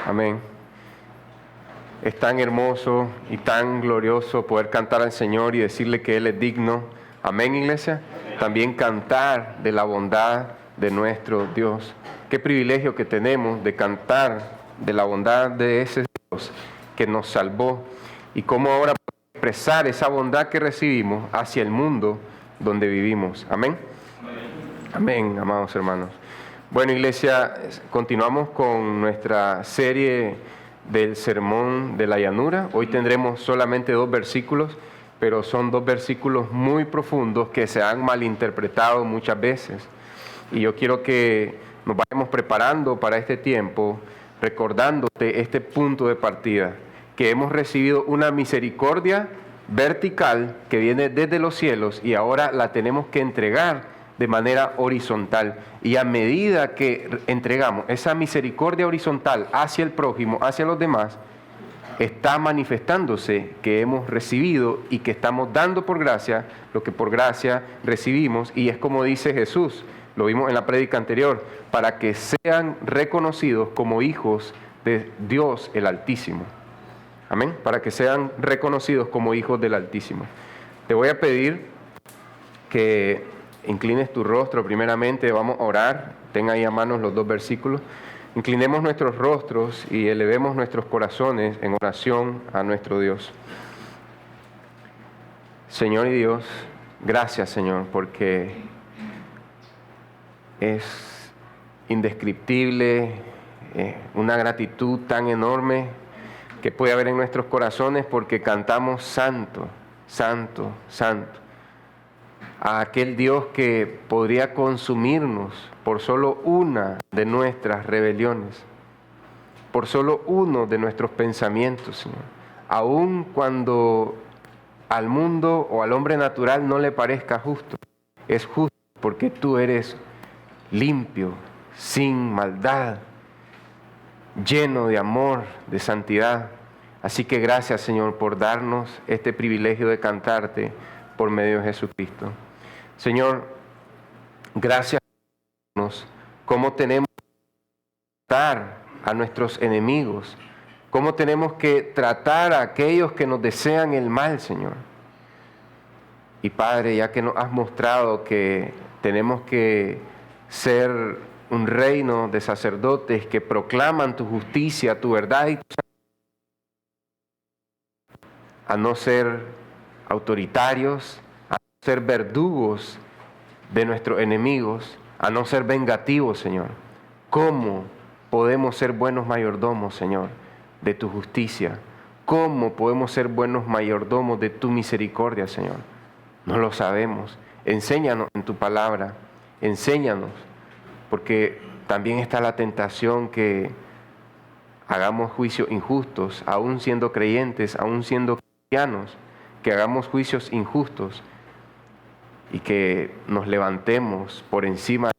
Amén. Es tan hermoso y tan glorioso poder cantar al Señor y decirle que Él es digno. Amén, iglesia. También cantar de la bondad de nuestro Dios. Qué privilegio que tenemos de cantar de la bondad de ese Dios que nos salvó y cómo ahora podemos expresar esa bondad que recibimos hacia el mundo donde vivimos. Amén. Amén, amados hermanos. Bueno, iglesia, continuamos con nuestra serie del Sermón de la Llanura. Hoy tendremos solamente 2 versículos, pero son 2 versículos muy profundos que se han malinterpretado muchas veces. Y yo quiero que nos vayamos preparando para este tiempo, recordándote este punto de partida, que hemos recibido una misericordia vertical que viene desde los cielos y ahora la tenemos que entregar de manera horizontal. Y a medida que entregamos esa misericordia horizontal hacia el prójimo, hacia los demás, está manifestándose que hemos recibido y que estamos dando por gracia lo que por gracia recibimos. Y es como dice Jesús, lo vimos en la prédica anterior, para que sean reconocidos como hijos de Dios el Altísimo. Amén. Para que sean reconocidos como hijos del Altísimo. Te voy a pedir que inclines tu rostro primeramente, vamos a orar. Ten ahí a manos los 2 versículos. Inclinemos nuestros rostros y elevemos nuestros corazones en oración a nuestro Dios. Señor y Dios, gracias, Señor, porque es indescriptible, una gratitud tan enorme que puede haber en nuestros corazones porque cantamos santo, santo, santo a aquel Dios que podría consumirnos por solo una de nuestras rebeliones, por solo uno de nuestros pensamientos, Señor. Aun cuando al mundo o al hombre natural no le parezca justo, es justo porque tú eres limpio, sin maldad, lleno de amor, de santidad. Así que gracias, Señor, por darnos este privilegio de cantarte por medio de Jesucristo. Señor, gracias por darnos cómo tenemos que tratar a nuestros enemigos, cómo tenemos que tratar a aquellos que nos desean el mal, Señor. Y Padre, ya que nos has mostrado que tenemos que ser un reino de sacerdotes que proclaman tu justicia, tu verdad y tu a no ser autoritarios, a no ser verdugos de nuestros enemigos, a no ser vengativos, Señor. ¿Cómo podemos ser buenos mayordomos, Señor, de tu justicia? ¿Cómo podemos ser buenos mayordomos de tu misericordia, Señor? No lo sabemos. Enséñanos en tu palabra, enséñanos, porque también está la tentación que hagamos juicios injustos, aún siendo creyentes, aún siendo cristianos, que hagamos juicios injustos y que nos levantemos por encima del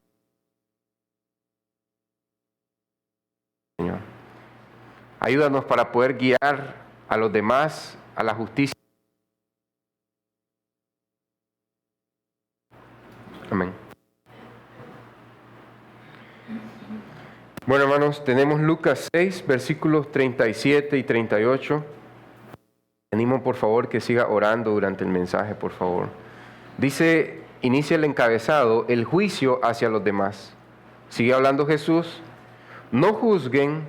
Señor. Ayúdanos para poder guiar a los demás a la justicia. Amén. Bueno, hermanos, tenemos Lucas 6, versículos 37 y 38. Animo, por favor, que siga orando durante el mensaje, por favor. Dice, inicia el encabezado, el juicio hacia los demás. Sigue hablando Jesús. No juzguen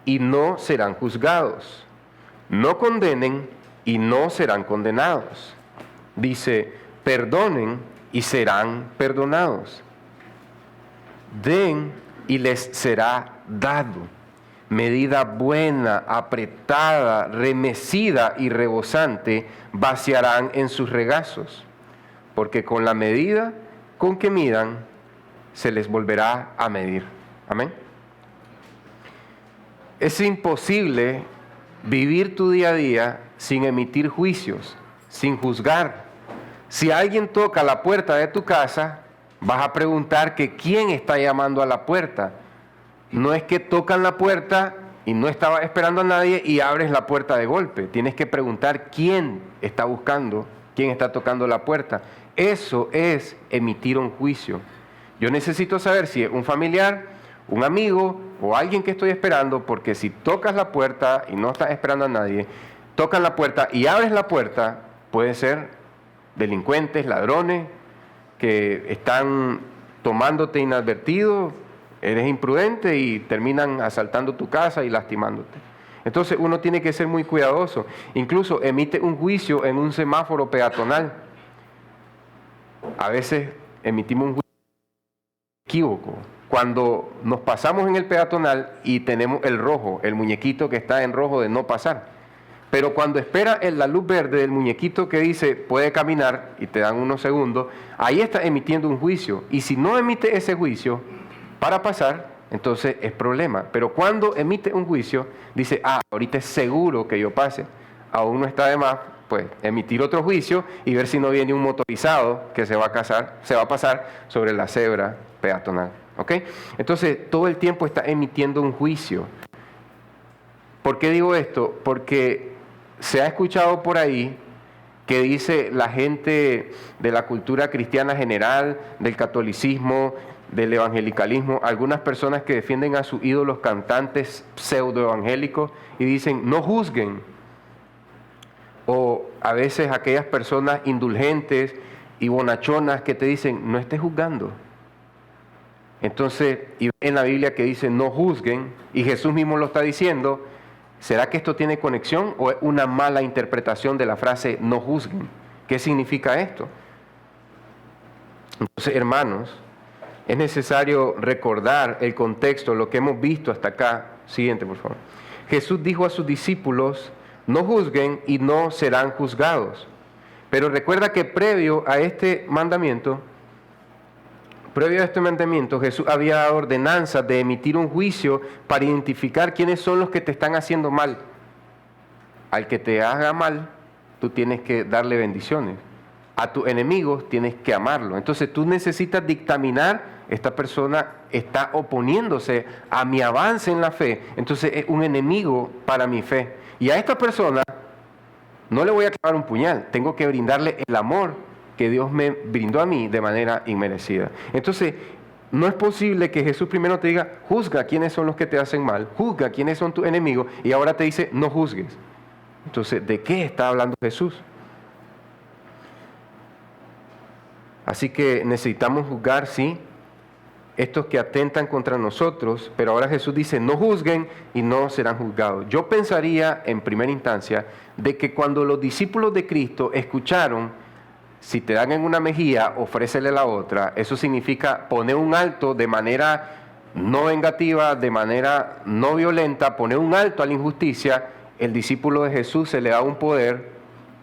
y no serán juzgados. No condenen y no serán condenados. Dice, perdonen y serán perdonados. Den y les será dado. Medida buena, apretada, remecida y rebosante, vaciarán en sus regazos. Porque con la medida con que midan, se les volverá a medir. Amén. Es imposible vivir tu día a día sin emitir juicios, sin juzgar. Si alguien toca la puerta de tu casa, vas a preguntar que quién está llamando a la puerta. No es que tocan la puerta y no estabas esperando a nadie y abres la puerta de golpe. Tienes que preguntar quién está buscando, quién está tocando la puerta. Eso es emitir un juicio. Yo necesito saber si es un familiar, un amigo, o alguien que estoy esperando, porque si tocas la puerta y no estás esperando a nadie, tocas la puerta y abres la puerta, puede ser delincuentes, ladrones, que están tomándote inadvertido, eres imprudente y terminan asaltando tu casa y lastimándote. Entonces uno tiene que ser muy cuidadoso. Incluso emite un juicio en un semáforo peatonal. A veces emitimos un juicio equívoco. Cuando nos pasamos en el peatonal y tenemos el rojo, el muñequito que está en rojo de no pasar. Pero cuando espera la luz verde del muñequito que dice puede caminar y te dan unos segundos, ahí está emitiendo un juicio. Y si no emite ese juicio para pasar, entonces es problema. Pero cuando emite un juicio, dice, ahorita es seguro que yo pase. Aún no está de más, pues, emitir otro juicio y ver si no viene un motorizado que se va a pasar sobre la cebra peatonal. ¿Ok? Entonces, todo el tiempo está emitiendo un juicio. ¿Por qué digo esto? Porque se ha escuchado por ahí que dice la gente de la cultura cristiana general, del catolicismo, del evangelicalismo, algunas personas que defienden a sus ídolos cantantes pseudoevangélicos y dicen, no juzguen. O a veces aquellas personas indulgentes y bonachonas que te dicen, no estés juzgando. Entonces, y en la Biblia que dice, no juzguen, y Jesús mismo lo está diciendo, ¿será que esto tiene conexión o es una mala interpretación de la frase, no juzguen? ¿Qué significa esto? Entonces, hermanos, es necesario recordar el contexto, lo que hemos visto hasta acá. Siguiente, por favor. Jesús dijo a sus discípulos, no juzguen y no serán juzgados. Pero recuerda que previo a este mandamiento, Jesús había dado ordenanzas de emitir un juicio para identificar quiénes son los que te están haciendo mal. Al que te haga mal, tú tienes que darle bendiciones. A tus enemigos tienes que amarlo. Entonces tú necesitas dictaminar, esta persona está oponiéndose a mi avance en la fe, entonces es un enemigo para mi fe. Y a esta persona no le voy a clavar un puñal, tengo que brindarle el amor que Dios me brindó a mí de manera inmerecida. Entonces, no es posible que Jesús primero te diga, juzga quiénes son los que te hacen mal, juzga quiénes son tus enemigos, y ahora te dice, no juzgues. Entonces, ¿de qué está hablando Jesús? Así que necesitamos juzgar, sí, estos que atentan contra nosotros, pero ahora Jesús dice, no juzguen y no serán juzgados. Yo pensaría, en primera instancia, de que cuando los discípulos de Cristo escucharon, si te dan en una mejilla, ofrécele la otra, eso significa poner un alto de manera no vengativa, de manera no violenta, poner un alto a la injusticia. El discípulo de Jesús se le da un poder,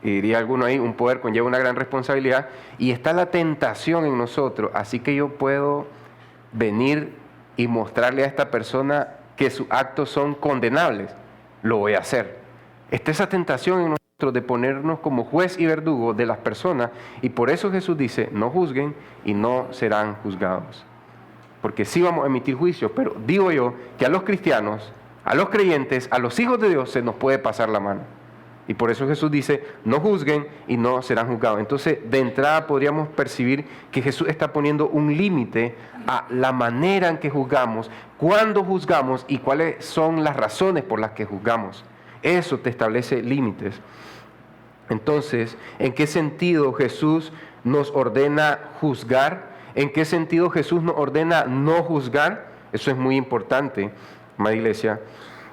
y diría alguno ahí, un poder conlleva una gran responsabilidad, y está la tentación en nosotros, así que yo puedo venir y mostrarle a esta persona que sus actos son condenables, lo voy a hacer. Está esa tentación en nosotros de ponernos como juez y verdugo de las personas, y por eso Jesús dice, no juzguen y no serán juzgados. Porque sí vamos a emitir juicio, pero digo yo que a los cristianos, a los creyentes, a los hijos de Dios se nos puede pasar la mano. Y por eso Jesús dice, no juzguen y no serán juzgados. Entonces, de entrada podríamos percibir que Jesús está poniendo un límite a la manera en que juzgamos, cuándo juzgamos y cuáles son las razones por las que juzgamos. Eso te establece límites. Entonces, ¿en qué sentido Jesús nos ordena juzgar? ¿En qué sentido Jesús nos ordena no juzgar? Eso es muy importante, amada iglesia.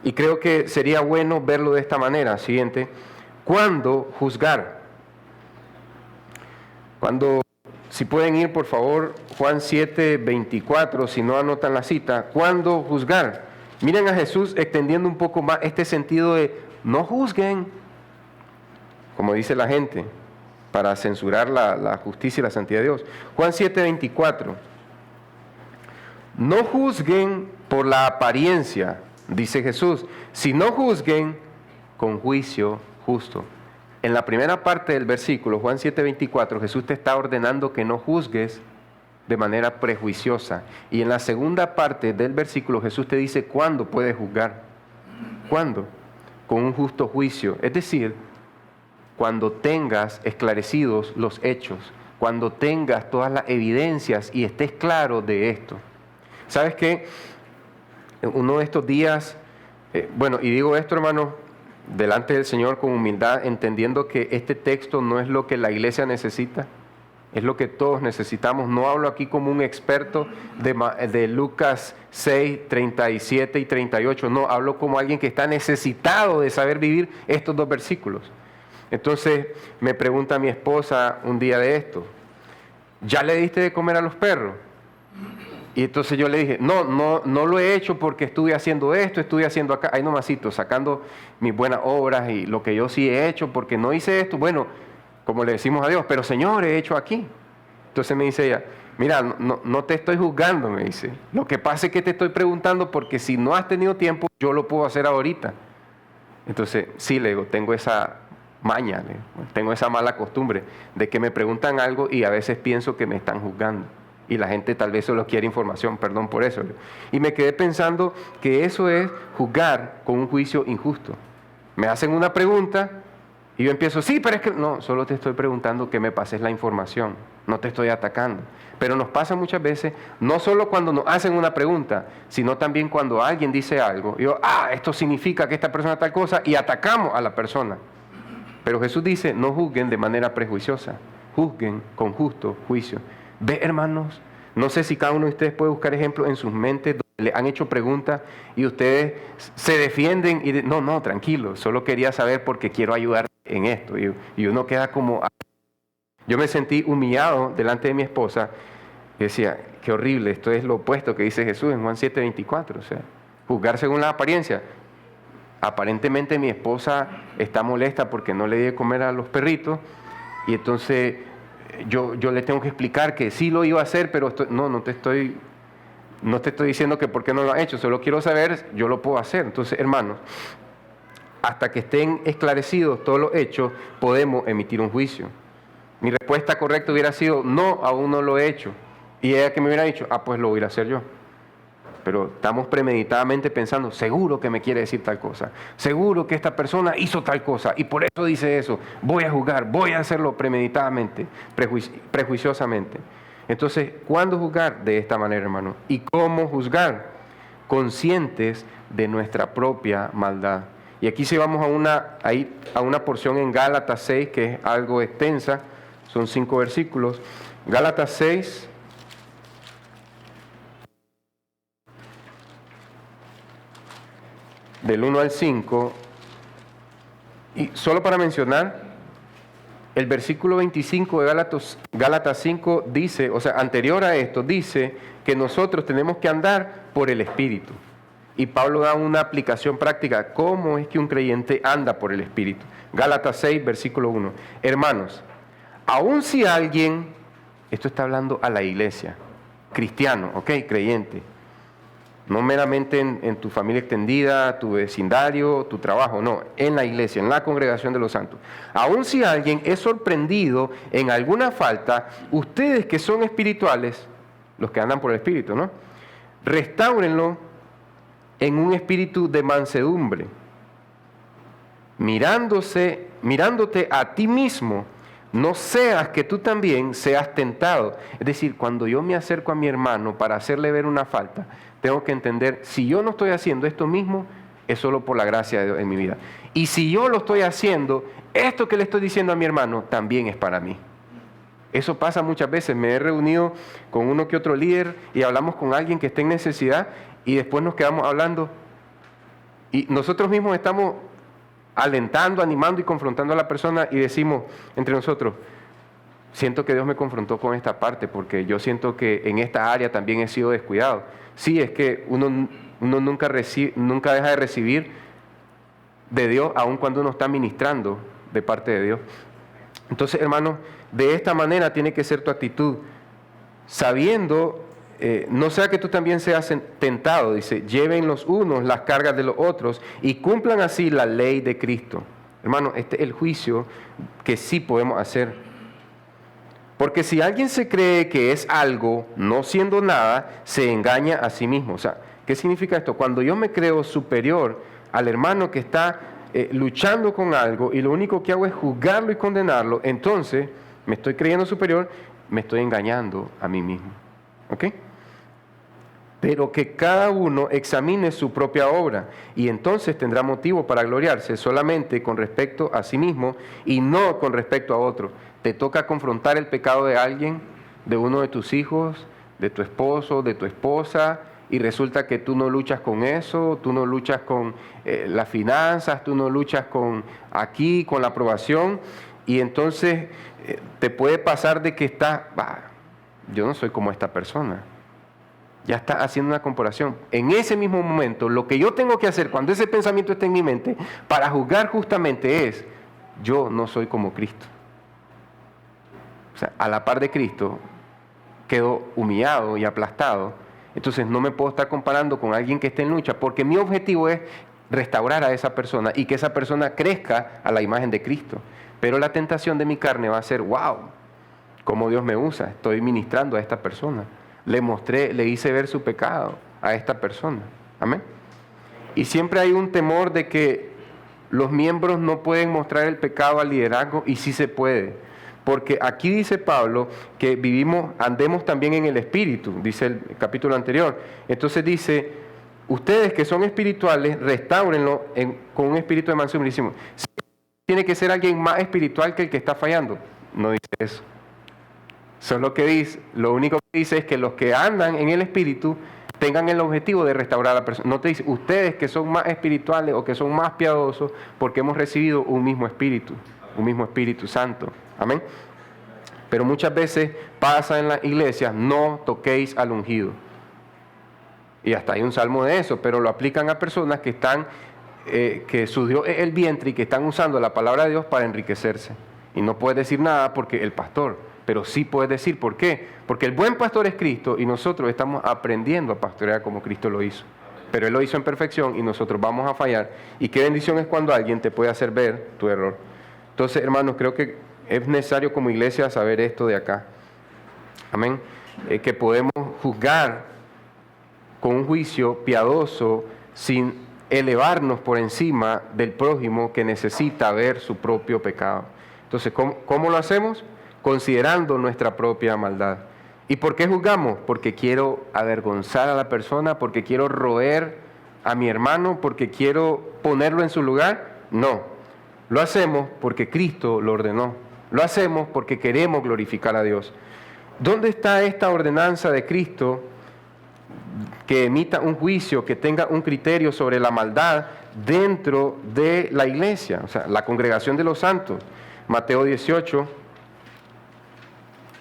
Y creo que sería bueno verlo de esta manera. Siguiente. ¿Cuándo juzgar? Si pueden ir, por favor, Juan 7:24, si no anotan la cita. ¿Cuándo juzgar? Miren a Jesús extendiendo un poco más este sentido de no juzguen, como dice la gente, para censurar la justicia y la santidad de Dios. Juan 7:24. No juzguen por la apariencia, dice Jesús, si no juzguen con juicio justo. En la primera parte del versículo, Juan 7:24, Jesús te está ordenando que no juzgues de manera prejuiciosa. Y en la segunda parte del versículo, Jesús te dice cuándo puedes juzgar. ¿Cuándo? Con un justo juicio. Es decir, cuando tengas esclarecidos los hechos, cuando tengas todas las evidencias y estés claro de esto. ¿Sabes qué? uno de estos días, y digo esto, hermano, delante del Señor con humildad, entendiendo que este texto no es lo que la iglesia necesita, es lo que todos necesitamos. No hablo aquí como un experto de Lucas 6, 37 y 38, no, hablo como alguien que está necesitado de saber vivir estos dos versículos. Entonces me pregunta mi esposa un día de esto, ¿ya le diste de comer a los perros? Y entonces yo le dije, no lo he hecho porque estuve haciendo esto, estuve haciendo acá, ahí nomasito, sacando mis buenas obras y lo que yo sí he hecho porque no hice esto, bueno, como le decimos a Dios, pero Señor, he hecho aquí. Entonces me dice ella, mira, no te estoy juzgando, me dice, lo que pasa es que te estoy preguntando porque si no has tenido tiempo, yo lo puedo hacer ahorita. Entonces, sí, le digo, tengo esa maña, tengo esa mala costumbre de que me preguntan algo y a veces pienso que me están juzgando. Y la gente tal vez solo quiere información, perdón por eso. Y me quedé pensando que eso es juzgar con un juicio injusto. Me hacen una pregunta y yo empiezo, sí, pero es que no, solo te estoy preguntando que me pases la información, no te estoy atacando. Pero nos pasa muchas veces, no solo cuando nos hacen una pregunta, sino también cuando alguien dice algo. Y yo, esto significa que esta persona tal cosa, y atacamos a la persona. Pero Jesús dice, no juzguen de manera prejuiciosa, juzguen con justo juicio. Ve, hermanos, no sé si cada uno de ustedes puede buscar ejemplos en sus mentes donde le han hecho preguntas y ustedes se defienden y no, tranquilo, solo quería saber porque quiero ayudar en esto. Y uno queda como... Yo me sentí humillado delante de mi esposa y decía, qué horrible, esto es lo opuesto que dice Jesús en Juan 7:24, o sea, juzgar según la apariencia. Aparentemente mi esposa está molesta porque no le di de comer a los perritos y entonces... Yo le tengo que explicar que sí lo iba a hacer, pero no te estoy diciendo que por qué no lo ha hecho, solo quiero saber, yo lo puedo hacer. Entonces, hermanos, hasta que estén esclarecidos todos los hechos, podemos emitir un juicio. Mi respuesta correcta hubiera sido, no, aún no lo he hecho. Y ella que me hubiera dicho, pues lo voy a hacer yo. Pero estamos premeditadamente pensando, seguro que me quiere decir tal cosa, seguro que esta persona hizo tal cosa y por eso dice eso, voy a juzgar, voy a hacerlo premeditadamente, prejuiciosamente. Entonces, ¿cuándo juzgar? De esta manera, hermano. ¿Y cómo juzgar? Conscientes de nuestra propia maldad. Y aquí sí vamos a una porción en Gálatas 6 que es algo extensa, son 5 versículos. Gálatas 6... del 1 al 5, y solo para mencionar, el versículo 25 de Gálatas 5 dice, o sea, anterior a esto, dice que nosotros tenemos que andar por el Espíritu. Y Pablo da una aplicación práctica, ¿cómo es que un creyente anda por el Espíritu? Gálatas 6, versículo 1. Hermanos, aun si alguien, esto está hablando a la iglesia, cristiano, ¿ok? Creyente. No meramente en tu familia extendida, tu vecindario, tu trabajo, no, en la iglesia, en la congregación de los santos. Aun si alguien es sorprendido en alguna falta, ustedes que son espirituales, los que andan por el Espíritu, ¿no? Restáurenlo en un espíritu de mansedumbre, mirándote a ti mismo, no seas que tú también seas tentado. Es decir, cuando yo me acerco a mi hermano para hacerle ver una falta, tengo que entender, si yo no estoy haciendo esto mismo, es solo por la gracia de Dios en mi vida. Y si yo lo estoy haciendo, esto que le estoy diciendo a mi hermano, también es para mí. Eso pasa muchas veces. Me he reunido con uno que otro líder y hablamos con alguien que esté en necesidad y después nos quedamos hablando. Y nosotros mismos estamos alentando, animando y confrontando a la persona y decimos entre nosotros, siento que Dios me confrontó con esta parte porque yo siento que en esta área también he sido descuidado. Sí, es que uno nunca deja de recibir de Dios, aun cuando uno está ministrando de parte de Dios. Entonces, hermanos, de esta manera tiene que ser tu actitud, sabiendo, no sea que tú también seas tentado, dice, lleven los unos las cargas de los otros y cumplan así la ley de Cristo. Hermano, este es el juicio que sí podemos hacer. Porque si alguien se cree que es algo, no siendo nada, se engaña a sí mismo. O sea, ¿qué significa esto? Cuando yo me creo superior al hermano que está luchando con algo y lo único que hago es juzgarlo y condenarlo, entonces me estoy creyendo superior, me estoy engañando a mí mismo. ¿Ok? pero que cada uno examine su propia obra, y entonces tendrá motivo para gloriarse solamente con respecto a sí mismo y no con respecto a otro. Te toca confrontar el pecado de alguien, de uno de tus hijos, de tu esposo, de tu esposa, y resulta que tú no luchas con eso, tú no luchas con las finanzas, tú no luchas con aquí, con la aprobación, y entonces te puede pasar de que estás, yo no soy como esta persona. Ya está haciendo una comparación. En ese mismo momento, lo que yo tengo que hacer cuando ese pensamiento esté en mi mente para juzgar justamente es, yo no soy como Cristo. O sea, a la par de Cristo, quedo humillado y aplastado. Entonces no me puedo estar comparando con alguien que esté en lucha, porque mi objetivo es restaurar a esa persona y que esa persona crezca a la imagen de Cristo. Pero la tentación de mi carne va a ser, wow, cómo Dios me usa, estoy ministrando a esta persona. Le mostré, le hice ver su pecado a esta persona. Amén. Y siempre hay un temor de que los miembros no pueden mostrar el pecado al liderazgo, y sí se puede. Porque aquí dice Pablo que andemos también en el Espíritu, dice el capítulo anterior. Entonces dice, ustedes que son espirituales, restáurenlo con un espíritu de mansedumbre. Tiene que ser alguien más espiritual que el que está fallando. No dice eso. Eso es lo que dice. Lo único que dice es que los que andan en el Espíritu tengan el objetivo de restaurar a la persona. No te dice, ustedes que son más espirituales o que son más piadosos, porque hemos recibido un mismo Espíritu Santo. Amén. Pero muchas veces pasa en las iglesias, no toquéis al ungido. Y hasta hay un salmo de eso, pero lo aplican a personas que están, que su Dios es el vientre y que están usando la palabra de Dios para enriquecerse. Y no puedes decir nada porque el pastor, pero sí puedes decir, ¿por qué? Porque el buen pastor es Cristo y nosotros estamos aprendiendo a pastorear como Cristo lo hizo. Pero Él lo hizo en perfección y nosotros vamos a fallar. Y qué bendición es cuando alguien te puede hacer ver tu error. Entonces, hermanos, creo que es necesario como iglesia saber esto de acá. Amén. Que podemos juzgar con un juicio piadoso sin elevarnos por encima del prójimo que necesita ver su propio pecado. Entonces, ¿cómo lo hacemos? Considerando nuestra propia maldad. ¿Y por qué juzgamos? Porque quiero avergonzar a la persona, porque quiero roer a mi hermano, porque quiero ponerlo en su lugar. No, lo hacemos porque Cristo lo ordenó. Lo hacemos porque queremos glorificar a Dios. ¿Dónde está esta ordenanza de Cristo que emita un juicio, que tenga un criterio sobre la maldad dentro de la iglesia? O sea, la congregación de los santos. Mateo 18,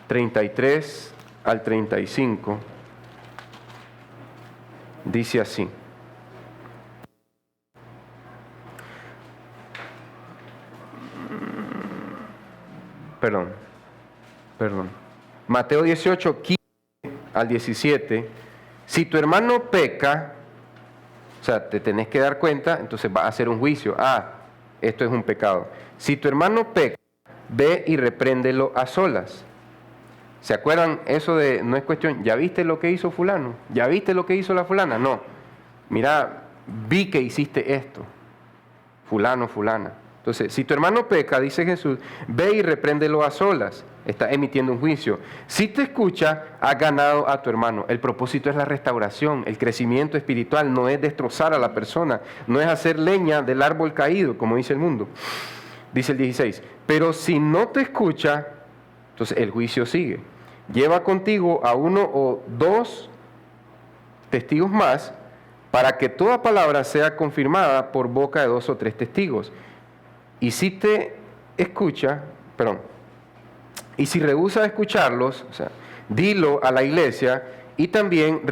33 al 35, dice así. Perdón. Mateo 18, 15 al 17. Si tu hermano peca, o sea, te tenés que dar cuenta, entonces va a hacer un juicio. Esto es un pecado. Si tu hermano peca, ve y repréndelo a solas. ¿Se acuerdan eso de, no es cuestión, ya viste lo que hizo fulano? ¿Ya viste lo que hizo la fulana? No. Mira, vi que hiciste esto. Fulano, fulana. Entonces, si tu hermano peca, dice Jesús, ve y repréndelo a solas. Está emitiendo un juicio. Si te escucha, has ganado a tu hermano. El propósito es la restauración, el crecimiento espiritual. No es destrozar a la persona, no es hacer leña del árbol caído, como dice el mundo. Dice el 16, pero si no te escucha, entonces el juicio sigue. Lleva contigo a 1 o 2 testigos más, para que toda palabra sea confirmada por boca de 2 o 3 testigos. Y si te escucha, y si rehúsa escucharlos, o sea, dilo a la iglesia, y también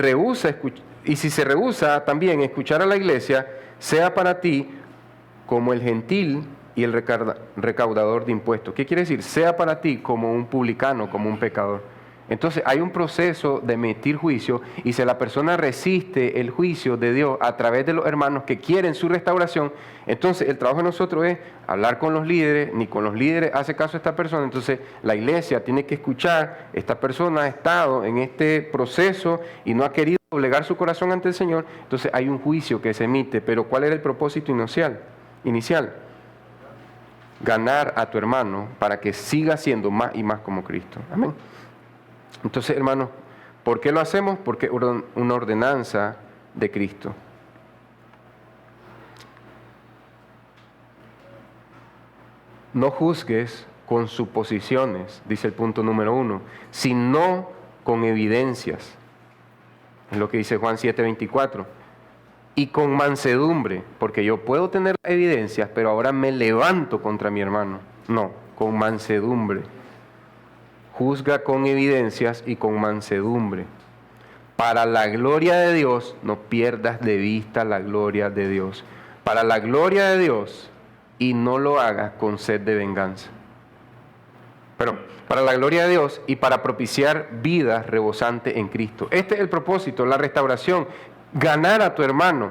y si se rehúsa también escuchar a la iglesia, sea para ti como el gentil y el recaudador de impuestos. ¿Qué quiere decir? Sea para ti como un publicano, como un pecador. Entonces hay un proceso de emitir juicio, y si la persona resiste el juicio de Dios a través de los hermanos que quieren su restauración, entonces el trabajo de nosotros es hablar con los líderes. Ni con los líderes hace caso a esta persona, entonces la iglesia tiene que escuchar, esta persona ha estado en este proceso y no ha querido doblegar su corazón ante el Señor, entonces hay un juicio que se emite. Pero ¿cuál era el propósito inicial? Ganar a tu hermano para que siga siendo más y más como Cristo. Amén. Entonces, hermanos, ¿Por qué lo hacemos? Porque es una ordenanza de Cristo. No juzgues con suposiciones, dice el punto número 1, sino con evidencias. Es lo que dice Juan 7:24. Y con mansedumbre, porque yo puedo tener evidencias, pero ahora me levanto contra mi hermano. No, con mansedumbre. Juzga con evidencias y con mansedumbre. Para la gloria de Dios, no pierdas de vista la gloria de Dios. Para la gloria de Dios, y no lo hagas con sed de venganza. Pero para la gloria de Dios y para propiciar vida rebosante en Cristo. Este es el propósito, la restauración, ganar a tu hermano.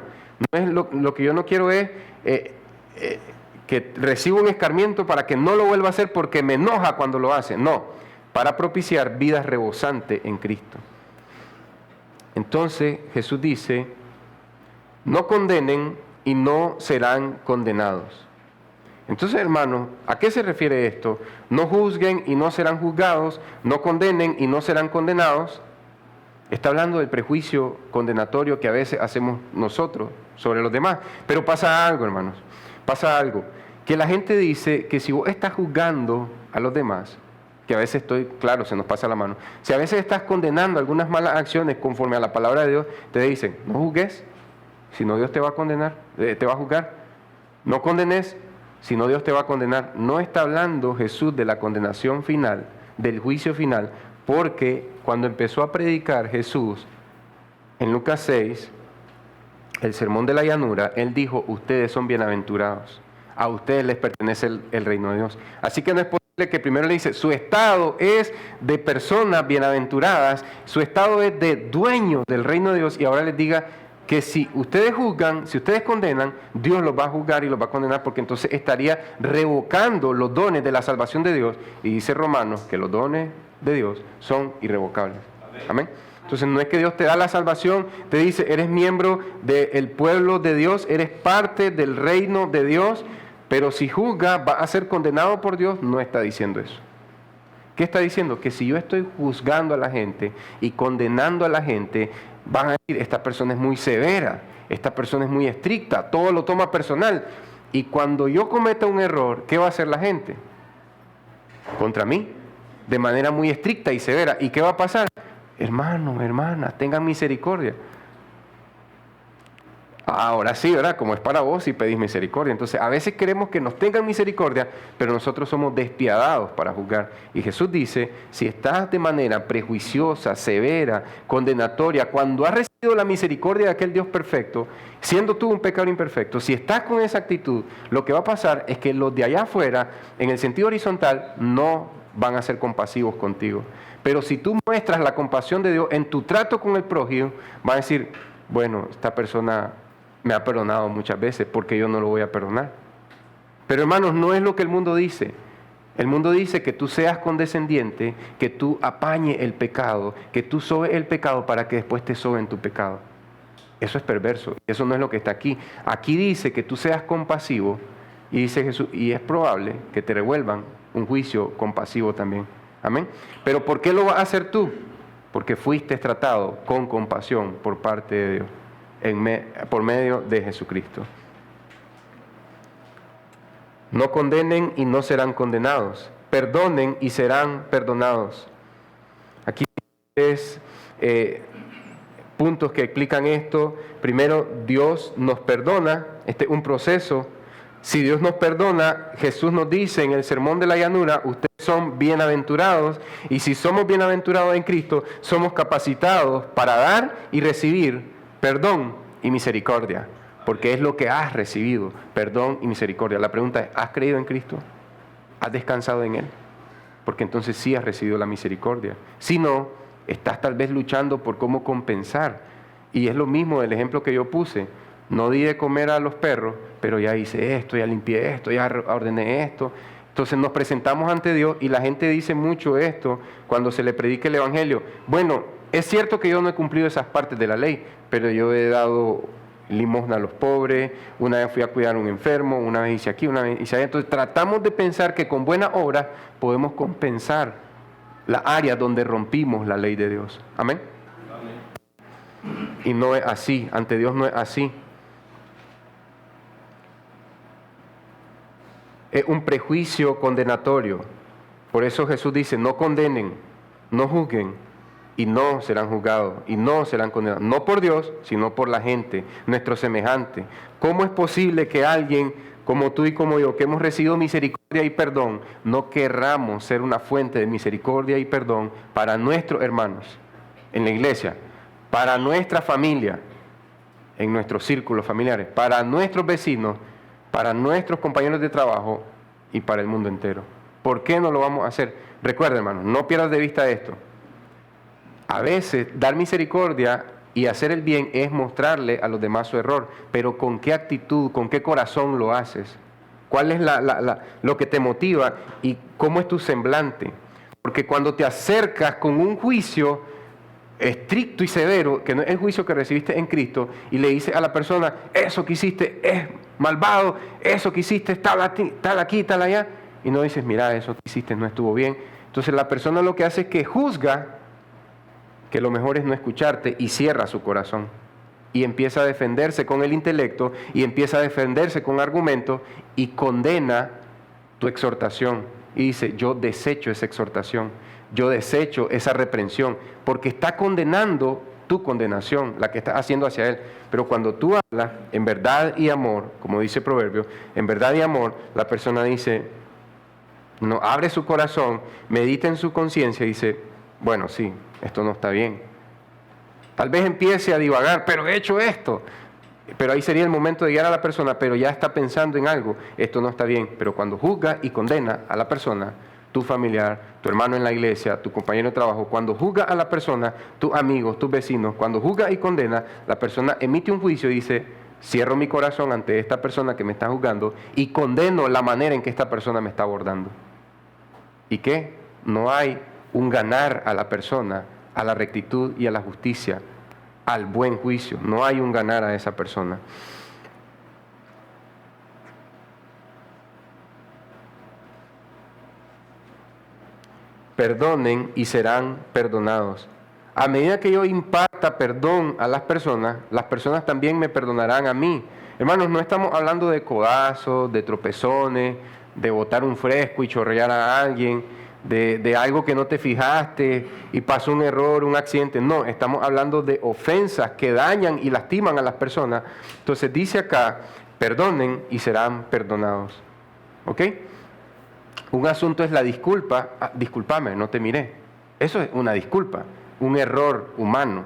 No es lo que yo no quiero es que reciba un escarmiento para que no lo vuelva a hacer porque me enoja cuando lo hace. No, para propiciar vida rebosante en Cristo. Entonces Jesús dice, no condenen y no serán condenados. Entonces, hermanos, ¿a qué se refiere esto? No juzguen y no serán juzgados, no condenen y no serán condenados. Está hablando del prejuicio condenatorio que a veces hacemos nosotros sobre los demás. Pero pasa algo, hermanos, pasa algo. Que la gente dice que si vos estás juzgando a los demás, que a veces claro, se nos pasa la mano. Si a veces estás condenando algunas malas acciones conforme a la palabra de Dios, te dicen, no juzgues, si no Dios te va a condenar, te va a juzgar. No condenes, si no Dios te va a condenar. No está hablando Jesús de la condenación final, del juicio final, porque cuando empezó a predicar Jesús en Lucas 6, el sermón de la llanura, Él dijo, ustedes son bienaventurados, a ustedes les pertenece el reino de Dios. Así que no es posible que primero le dice, su estado es de personas bienaventuradas, su estado es de dueños del reino de Dios, y ahora les diga que si ustedes juzgan, si ustedes condenan, Dios los va a juzgar y los va a condenar, porque entonces estaría revocando los dones de la salvación de Dios. Y dice Romanos que los dones de Dios son irrevocables. Amén. Entonces no es que Dios te da la salvación, te dice, eres miembro del pueblo de Dios, eres parte del reino de Dios, pero si juzga, va a ser condenado por Dios. No está diciendo eso. ¿Qué está diciendo? Que si yo estoy juzgando a la gente y condenando a la gente, van a decir, esta persona es muy severa, esta persona es muy estricta, todo lo toma personal. Y cuando yo cometa un error, ¿qué va a hacer la gente? Contra mí, de manera muy estricta y severa. ¿Y qué va a pasar? Hermanos, hermanas, tengan misericordia. Ahora sí, ¿verdad? Como es para vos y pedís misericordia. Entonces, a veces queremos que nos tengan misericordia, pero nosotros somos despiadados para juzgar. Y Jesús dice, si estás de manera prejuiciosa, severa, condenatoria, cuando has recibido la misericordia de aquel Dios perfecto, siendo tú un pecador imperfecto, si estás con esa actitud, lo que va a pasar es que los de allá afuera, en el sentido horizontal, no van a ser compasivos contigo. Pero si tú muestras la compasión de Dios en tu trato con el prójimo, van a decir, bueno, esta persona me ha perdonado muchas veces, porque yo no lo voy a perdonar. Pero hermanos, no es lo que el mundo dice. El mundo dice que tú seas condescendiente, que tú apañes el pecado, que tú sobes el pecado para que después te soben tu pecado. Eso es perverso, eso no es lo que está aquí. Aquí dice que tú seas compasivo, y dice Jesús, y es probable que te revuelvan un juicio compasivo también. Amén. Pero ¿por qué lo vas a hacer tú? Porque fuiste tratado con compasión por parte de Dios. Por medio de Jesucristo. No condenen y no serán condenados. Perdonen y serán perdonados. Aquí es puntos que explican esto. Primero, Dios nos perdona. Este es un proceso. Si Dios nos perdona, Jesús nos dice en el sermón de la llanura, ustedes son bienaventurados, y si somos bienaventurados en Cristo, somos capacitados para dar y recibir perdón y misericordia, porque es lo que has recibido, perdón y misericordia. La pregunta es, ¿has creído en Cristo? ¿Has descansado en Él? Porque entonces sí has recibido la misericordia. Si no, estás tal vez luchando por cómo compensar. Y es lo mismo del ejemplo que yo puse. No di de comer a los perros, pero ya hice esto, ya limpié esto, ya ordené esto. Entonces nos presentamos ante Dios y la gente dice mucho esto cuando se le predica el Evangelio. Bueno, es cierto que yo no he cumplido esas partes de la ley, pero yo he dado limosna a los pobres, una vez fui a cuidar a un enfermo, una vez hice aquí, una vez hice allá. Entonces tratamos de pensar que con buenas obras podemos compensar las áreas donde rompimos la ley de Dios. Amén. Y no es así, ante Dios no es así. Es un prejuicio condenatorio. Por eso Jesús dice, no condenen, no juzguen, y no serán juzgados, y no serán condenados. No por Dios, sino por la gente, nuestro semejante. ¿Cómo es posible que alguien como tú y como yo, que hemos recibido misericordia y perdón, no querramos ser una fuente de misericordia y perdón para nuestros hermanos en la iglesia, para nuestra familia, en nuestros círculos familiares, para nuestros vecinos, para nuestros compañeros de trabajo y para el mundo entero? ¿Por qué no lo vamos a hacer? Recuerda, hermano, no pierdas de vista esto. A veces dar misericordia y hacer el bien es mostrarle a los demás su error, pero ¿con qué actitud, con qué corazón lo haces? ¿Cuál es lo que te motiva y cómo es tu semblante? Porque cuando te acercas con un juicio estricto y severo, que no es el juicio que recibiste en Cristo, y le dices a la persona, eso que hiciste es malvado, eso que hiciste es tal aquí, tal allá, y no dices, mira, eso que hiciste no estuvo bien. Entonces la persona lo que hace es que juzga que lo mejor es no escucharte y cierra su corazón. Y empieza a defenderse con el intelecto y empieza a defenderse con argumentos y condena tu exhortación. Y dice, yo desecho esa exhortación, yo desecho esa reprensión, porque está condenando tu condenación, la que estás haciendo hacia él. Pero cuando tú hablas en verdad y amor, como dice Proverbio, en verdad y amor, la persona dice, no, abre su corazón, medita en su conciencia y dice, bueno, sí, esto no está bien. Tal vez empiece a divagar, pero he hecho esto. Pero ahí sería el momento de guiar a la persona, pero ya está pensando en algo, esto no está bien. Pero cuando juzga y condena a la persona, tu familiar, tu hermano en la iglesia, tu compañero de trabajo, cuando juzga a la persona, tus amigos, tus vecinos, cuando juzga y condena, la persona emite un juicio y dice, cierro mi corazón ante esta persona que me está juzgando y condeno la manera en que esta persona me está abordando. ¿Y qué? No hay un ganar a la persona, a la rectitud y a la justicia, al buen juicio. No hay un ganar a esa persona. Perdonen y serán perdonados. A medida que yo imparta perdón a las personas también me perdonarán a mí. Hermanos, no estamos hablando de codazos, de tropezones, de botar un fresco y chorrear a alguien, de algo que no te fijaste y pasó un error, un accidente. No, estamos hablando de ofensas que dañan y lastiman a las personas. Entonces dice acá, perdonen y serán perdonados. ¿Ok? Un asunto es la disculpa. Discúlpame, no te miré. Eso es una disculpa, un error humano.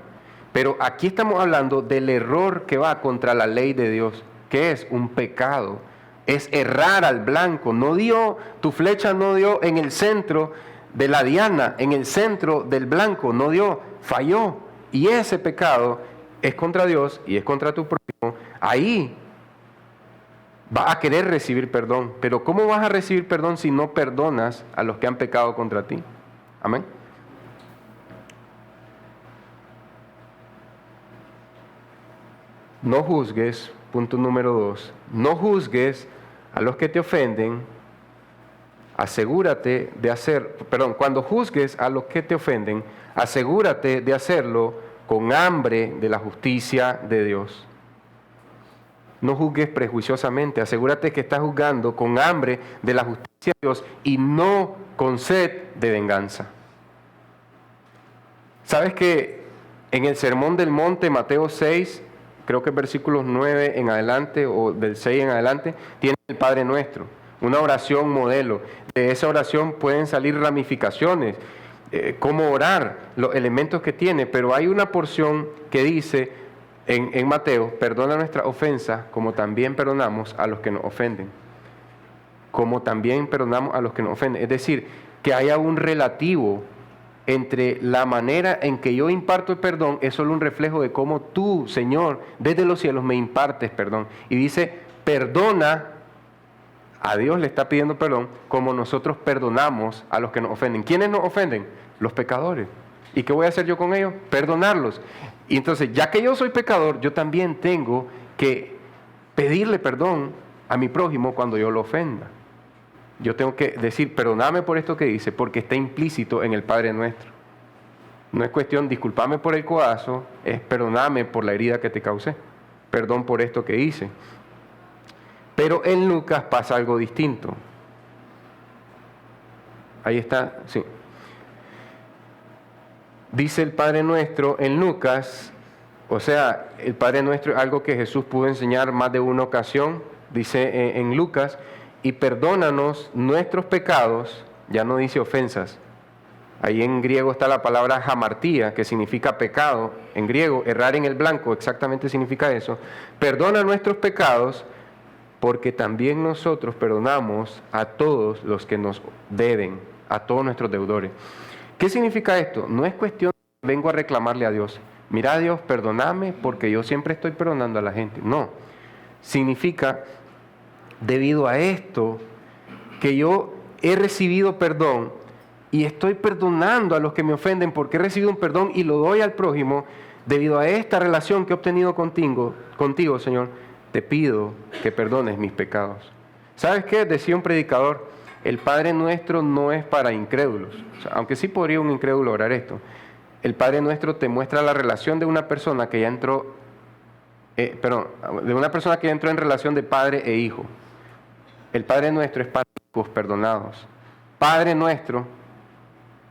Pero aquí estamos hablando del error que va contra la ley de Dios, que es un pecado. Es errar al blanco. No dio, tu flecha no dio en el centro de la diana, en el centro del blanco, no dio, falló. Y ese pecado es contra Dios y es contra tu prójimo. Ahí vas a querer recibir perdón. Pero ¿cómo vas a recibir perdón si no perdonas a los que han pecado contra ti? Amén. No juzgues, punto número 2, no juzgues a los que te ofenden, asegúrate de cuando juzgues a los que te ofenden, asegúrate de hacerlo con hambre de la justicia de Dios. No juzgues prejuiciosamente, asegúrate que estás juzgando con hambre de la justicia de Dios y no con sed de venganza. ¿Sabes que en el Sermón del Monte, Mateo 6, creo que versículos 9 en adelante o del 6 en adelante, tiene el Padre Nuestro, una oración modelo? De esa oración pueden salir ramificaciones, cómo orar, los elementos que tiene, pero hay una porción que dice en Mateo, perdona nuestras ofensas como también perdonamos a los que nos ofenden. Como también perdonamos a los que nos ofenden. Es decir, que haya un relativo entre la manera en que yo imparto el perdón, es solo un reflejo de cómo tú, Señor, desde los cielos me impartes perdón. Y dice, perdona, a Dios le está pidiendo perdón, como nosotros perdonamos a los que nos ofenden. ¿Quiénes nos ofenden? Los pecadores. ¿Y qué voy a hacer yo con ellos? Perdonarlos. Y entonces, ya que yo soy pecador, yo también tengo que pedirle perdón a mi prójimo cuando yo lo ofenda. Yo tengo que decir, perdóname por esto que dice, porque está implícito en el Padre Nuestro. No es cuestión, discúlpame por el codazo, es perdoname por la herida que te causé. Perdón por esto que hice. Pero en Lucas pasa algo distinto. Ahí está, sí. Dice el Padre Nuestro en Lucas, o sea, el Padre Nuestro es algo que Jesús pudo enseñar más de una ocasión, dice en Lucas, y perdónanos nuestros pecados, ya no dice ofensas. Ahí en griego está la palabra hamartía, que significa pecado. En griego, errar en el blanco, exactamente significa eso. Perdona nuestros pecados, porque también nosotros perdonamos a todos los que nos deben, a todos nuestros deudores. ¿Qué significa esto? No es cuestión de vengo a reclamarle a Dios. Mira, Dios, perdóname porque yo siempre estoy perdonando a la gente. No. Significa, debido a esto, que yo he recibido perdón y estoy perdonando a los que me ofenden porque he recibido un perdón y lo doy al prójimo. Debido a esta relación que he obtenido contigo, Señor, te pido que perdones mis pecados. ¿Sabes qué? Decía un predicador, el Padre Nuestro no es para incrédulos. O sea, aunque sí podría un incrédulo orar esto. El Padre Nuestro te muestra la relación de una persona que ya entró, de una persona que ya entró en relación de padre e hijo. El Padre Nuestro es para hijos perdonados. Padre Nuestro,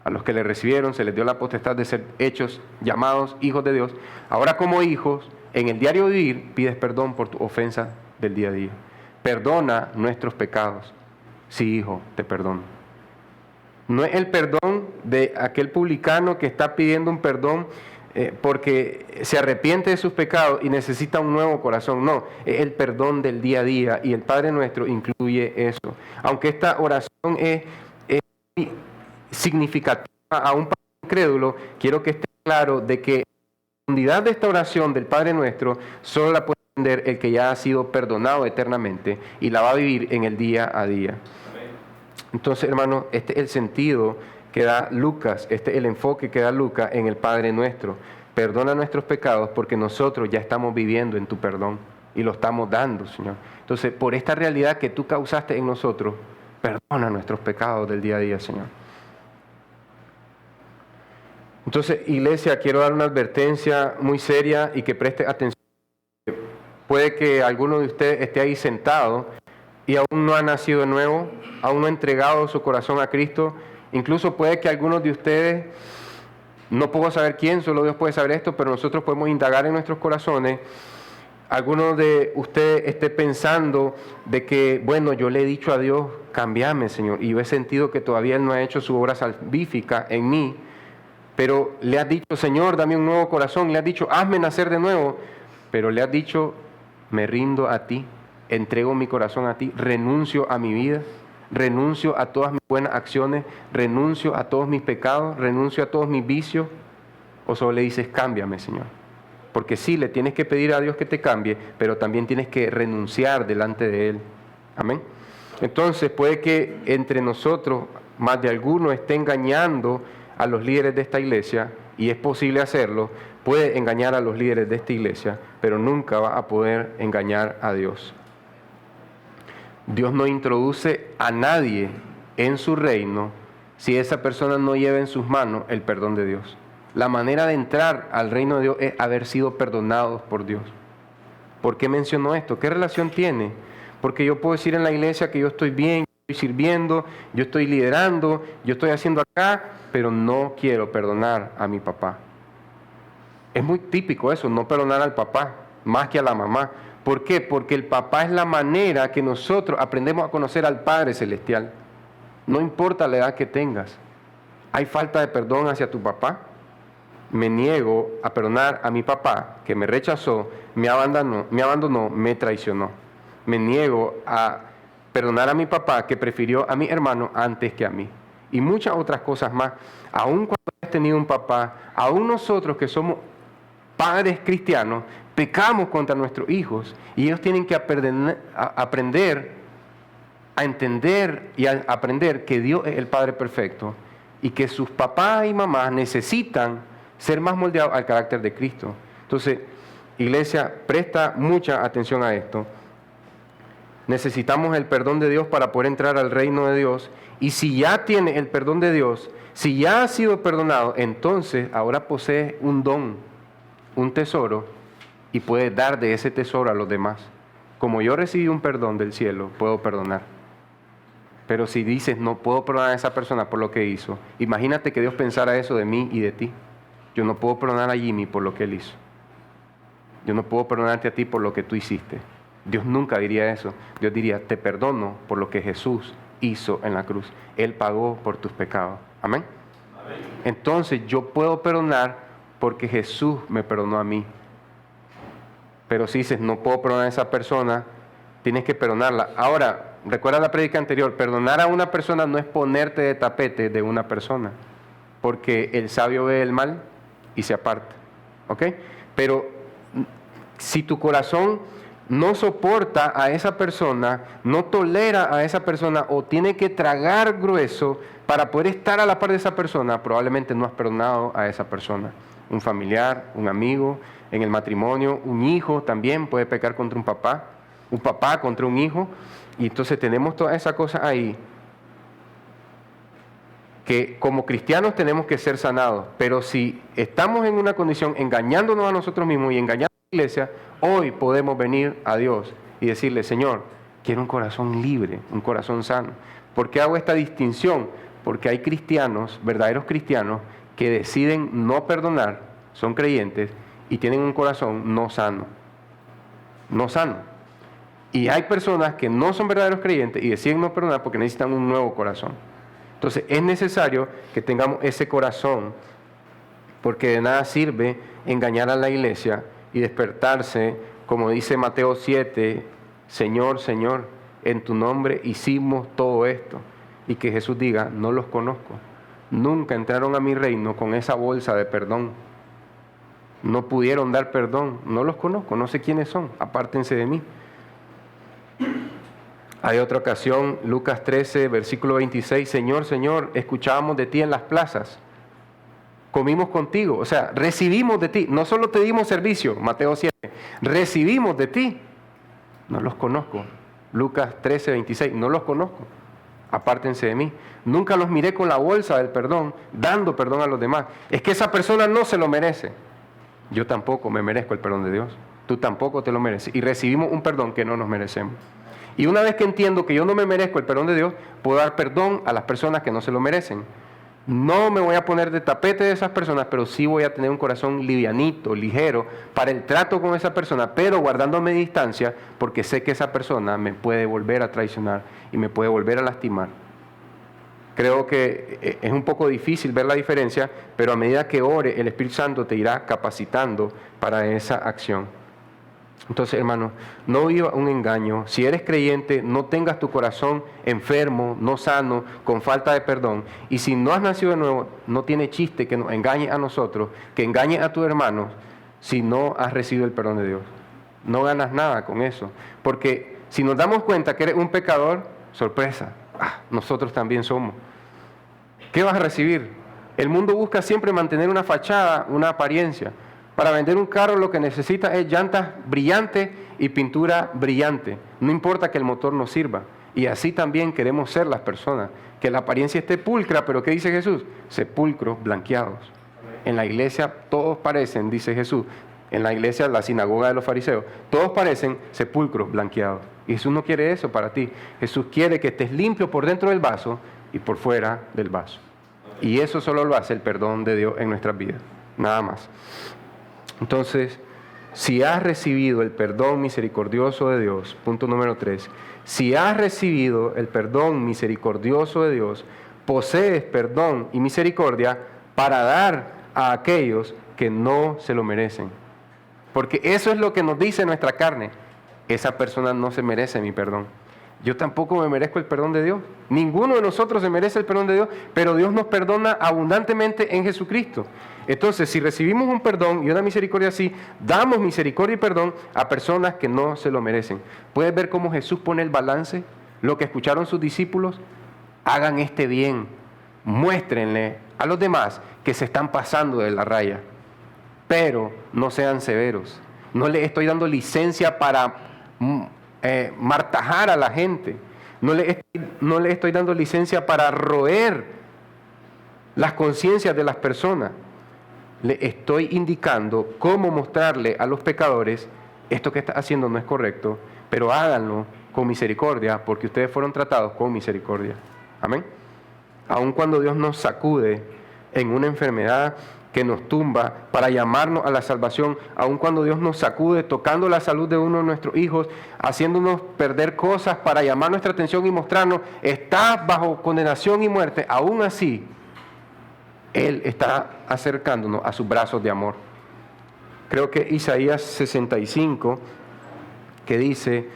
a los que le recibieron se les dio la potestad de ser hechos, llamados hijos de Dios. Ahora como hijos, en el diario vivir, pides perdón por tu ofensa del día a día. Perdona nuestros pecados. Sí, hijo, te perdono. No es el perdón de aquel publicano que está pidiendo un perdón porque se arrepiente de sus pecados y necesita un nuevo corazón. No, es el perdón del día a día y el Padre Nuestro incluye eso. Aunque esta oración es significativa a un incrédulo, quiero que esté claro de que la profundidad de esta oración del Padre Nuestro solo la puede entender el que ya ha sido perdonado eternamente y la va a vivir en el día a día. Entonces, hermano, este es el sentido que da Lucas, este es el enfoque que da Lucas en el Padre Nuestro. Perdona nuestros pecados porque nosotros ya estamos viviendo en tu perdón y lo estamos dando, Señor. Entonces, por esta realidad que tú causaste en nosotros, perdona nuestros pecados del día a día, Señor. Entonces, iglesia, quiero dar una advertencia muy seria y que preste atención. Puede que alguno de ustedes esté ahí sentado y aún no ha nacido de nuevo, aún no ha entregado su corazón a Cristo. Incluso puede que algunos de ustedes, no puedo saber quién, solo Dios puede saber esto, pero nosotros podemos indagar en nuestros corazones. Algunos de ustedes esté pensando de que, bueno, yo le he dicho a Dios, cámbiame, Señor, y yo he sentido que todavía Él no ha hecho su obra salvífica en mí, pero le has dicho, Señor, dame un nuevo corazón, le has dicho, hazme nacer de nuevo, pero le has dicho, me rindo a ti, entrego mi corazón a ti, renuncio a mi vida, renuncio a todas mis buenas acciones, renuncio a todos mis pecados, renuncio a todos mis vicios, o solo le dices, cámbiame, Señor. Porque sí, le tienes que pedir a Dios que te cambie, pero también tienes que renunciar delante de Él. Amén. Entonces puede que entre nosotros, más de alguno esté engañando a los líderes de esta iglesia, y es posible hacerlo, puede engañar a los líderes de esta iglesia, pero nunca va a poder engañar a Dios. Dios no introduce a nadie en su reino si esa persona no lleva en sus manos el perdón de Dios. La manera de entrar al reino de Dios es haber sido perdonados por Dios. ¿Por qué menciono esto? ¿Qué relación tiene? Porque yo puedo decir en la iglesia que yo estoy bien, yo estoy sirviendo, yo estoy liderando, yo estoy haciendo acá, pero no quiero perdonar a mi papá. Es muy típico eso, no perdonar al papá, más que a la mamá. ¿Por qué? Porque el papá es la manera que nosotros aprendemos a conocer al Padre Celestial. No importa la edad que tengas. ¿Hay falta de perdón hacia tu papá? Me niego a perdonar a mi papá, que me rechazó, me abandonó, me traicionó. Me niego a perdonar a mi papá, que prefirió a mi hermano antes que a mí. Y muchas otras cosas más. Aún cuando has tenido un papá, aún nosotros que somos padres cristianos, pecamos contra nuestros hijos y ellos tienen que aprender a entender y a aprender que Dios es el Padre perfecto y que sus papás y mamás necesitan ser más moldeados al carácter de Cristo. Entonces, iglesia, presta mucha atención a esto. necesitamos el perdón de Dios para poder entrar al reino de Dios. Y si ya tiene el perdón de Dios, si ya ha sido perdonado, entonces ahora posee un don, un tesoro, y puede dar de ese tesoro a los demás. Como yo recibí un perdón del cielo, puedo perdonar. Pero si dices, no puedo perdonar a esa persona por lo que hizo, imagínate que Dios pensara eso de mí y de ti. Yo no puedo perdonar a Jimmy por lo que él hizo. Yo no puedo perdonarte a ti por lo que tú hiciste. Dios nunca diría eso. Dios diría, te perdono por lo que Jesús hizo en la cruz. Él pagó por tus pecados. Amén. Amén. Entonces yo puedo perdonar porque Jesús me perdonó a mí. Pero si dices, no puedo perdonar a esa persona, tienes que perdonarla. Ahora, recuerda la prédica anterior, perdonar a una persona no es ponerte de tapete de una persona, porque el sabio ve el mal y se aparta. ¿Ok? Pero si tu corazón no soporta a esa persona, no tolera a esa persona o tiene que tragar grueso para poder estar a la par de esa persona, probablemente no has perdonado a esa persona. Un familiar, un amigo, en el matrimonio, un hijo también puede pecar contra un papá contra un hijo, y entonces tenemos toda esa cosa ahí que como cristianos tenemos que ser sanados, pero si estamos en una condición engañándonos a nosotros mismos y engañando a la iglesia, hoy podemos venir a Dios y decirle, Señor, quiero un corazón libre, un corazón sano. ¿Por qué hago esta distinción? Porque hay cristianos, verdaderos cristianos, que deciden no perdonar, son creyentes y tienen un corazón no sano. No sano. Y hay personas que no son verdaderos creyentes y deciden no perdonar porque necesitan un nuevo corazón. Entonces es necesario que tengamos ese corazón, porque de nada sirve engañar a la iglesia y despertarse, como dice Mateo 7, Señor, Señor, en tu nombre hicimos todo esto. Y que Jesús diga, no los conozco. Nunca entraron a mi reino con esa bolsa de perdón. No pudieron dar perdón. No los conozco, no sé quiénes son. Apártense de mí. Hay otra ocasión, Lucas 13, versículo 26. Señor, Señor, escuchábamos de ti en las plazas. Comimos contigo. O sea, recibimos de ti. No solo te dimos servicio, Mateo 7. Recibimos de ti. No los conozco. Lucas 13, 26. No los conozco. Apártense de mí. Nunca los miré con la bolsa del perdón, dando perdón a los demás. Es que esa persona no se lo merece. Yo tampoco me merezco el perdón de Dios. Tú tampoco te lo mereces. Y recibimos un perdón que no nos merecemos. Y una vez que entiendo que yo no me merezco el perdón de Dios, puedo dar perdón a las personas que no se lo merecen. No me voy a poner de tapete de esas personas, pero sí voy a tener un corazón livianito, ligero, para el trato con esa persona, pero guardándome distancia, porque sé que esa persona me puede volver a traicionar y me puede volver a lastimar. Creo que es un poco difícil ver la diferencia, pero a medida que ore, el Espíritu Santo te irá capacitando para esa acción. Entonces, hermano, no viva un engaño. Si eres creyente, no tengas tu corazón enfermo, no sano, con falta de perdón. Y si no has nacido de nuevo, no tiene chiste que nos engañes a nosotros, que engañes a tus hermanos, si no has recibido el perdón de Dios. No ganas nada con eso. Porque si nos damos cuenta que eres un pecador, sorpresa, nosotros también somos. ¿Qué vas a recibir? El mundo busca siempre mantener una fachada, una apariencia. Para vender un carro lo que necesita es llantas brillantes y pintura brillante. No importa que el motor no sirva. Y así también queremos ser las personas. Que la apariencia esté pulcra, pero ¿qué dice Jesús? Sepulcros blanqueados. En la iglesia todos parecen, dice Jesús, en la iglesia, la sinagoga de los fariseos, todos parecen sepulcros blanqueados. Y Jesús no quiere eso para ti. Jesús quiere que estés limpio por dentro del vaso y por fuera del vaso. Y eso solo lo hace el perdón de Dios en nuestras vidas. Nada más. Entonces, si has recibido el perdón misericordioso de Dios, punto número 3, si has recibido el perdón misericordioso de Dios, posees perdón y misericordia para dar a aquellos que no se lo merecen. Porque eso es lo que nos dice nuestra carne. Esa persona no se merece mi perdón. Yo tampoco me merezco el perdón de Dios. Ninguno de nosotros se merece el perdón de Dios, pero Dios nos perdona abundantemente en Jesucristo. Entonces, si recibimos un perdón y una misericordia así, damos misericordia y perdón a personas que no se lo merecen. ¿Puedes ver cómo Jesús pone el balance? Lo que escucharon sus discípulos, hagan este bien, muéstrenle a los demás que se están pasando de la raya, pero no sean severos. No les estoy dando licencia para martajar a la gente. No le estoy dando licencia para roer las conciencias de las personas. Le estoy indicando cómo mostrarle a los pecadores: esto que está haciendo no es correcto, pero háganlo con misericordia, porque ustedes fueron tratados con misericordia. Amén. Aun cuando Dios nos sacude en una enfermedad que nos tumba para llamarnos a la salvación, aun cuando Dios nos sacude tocando la salud de uno de nuestros hijos, haciéndonos perder cosas para llamar nuestra atención y mostrarnos: estás bajo condenación y muerte, aún así Él está acercándonos a sus brazos de amor. Creo que Isaías 65, que dice,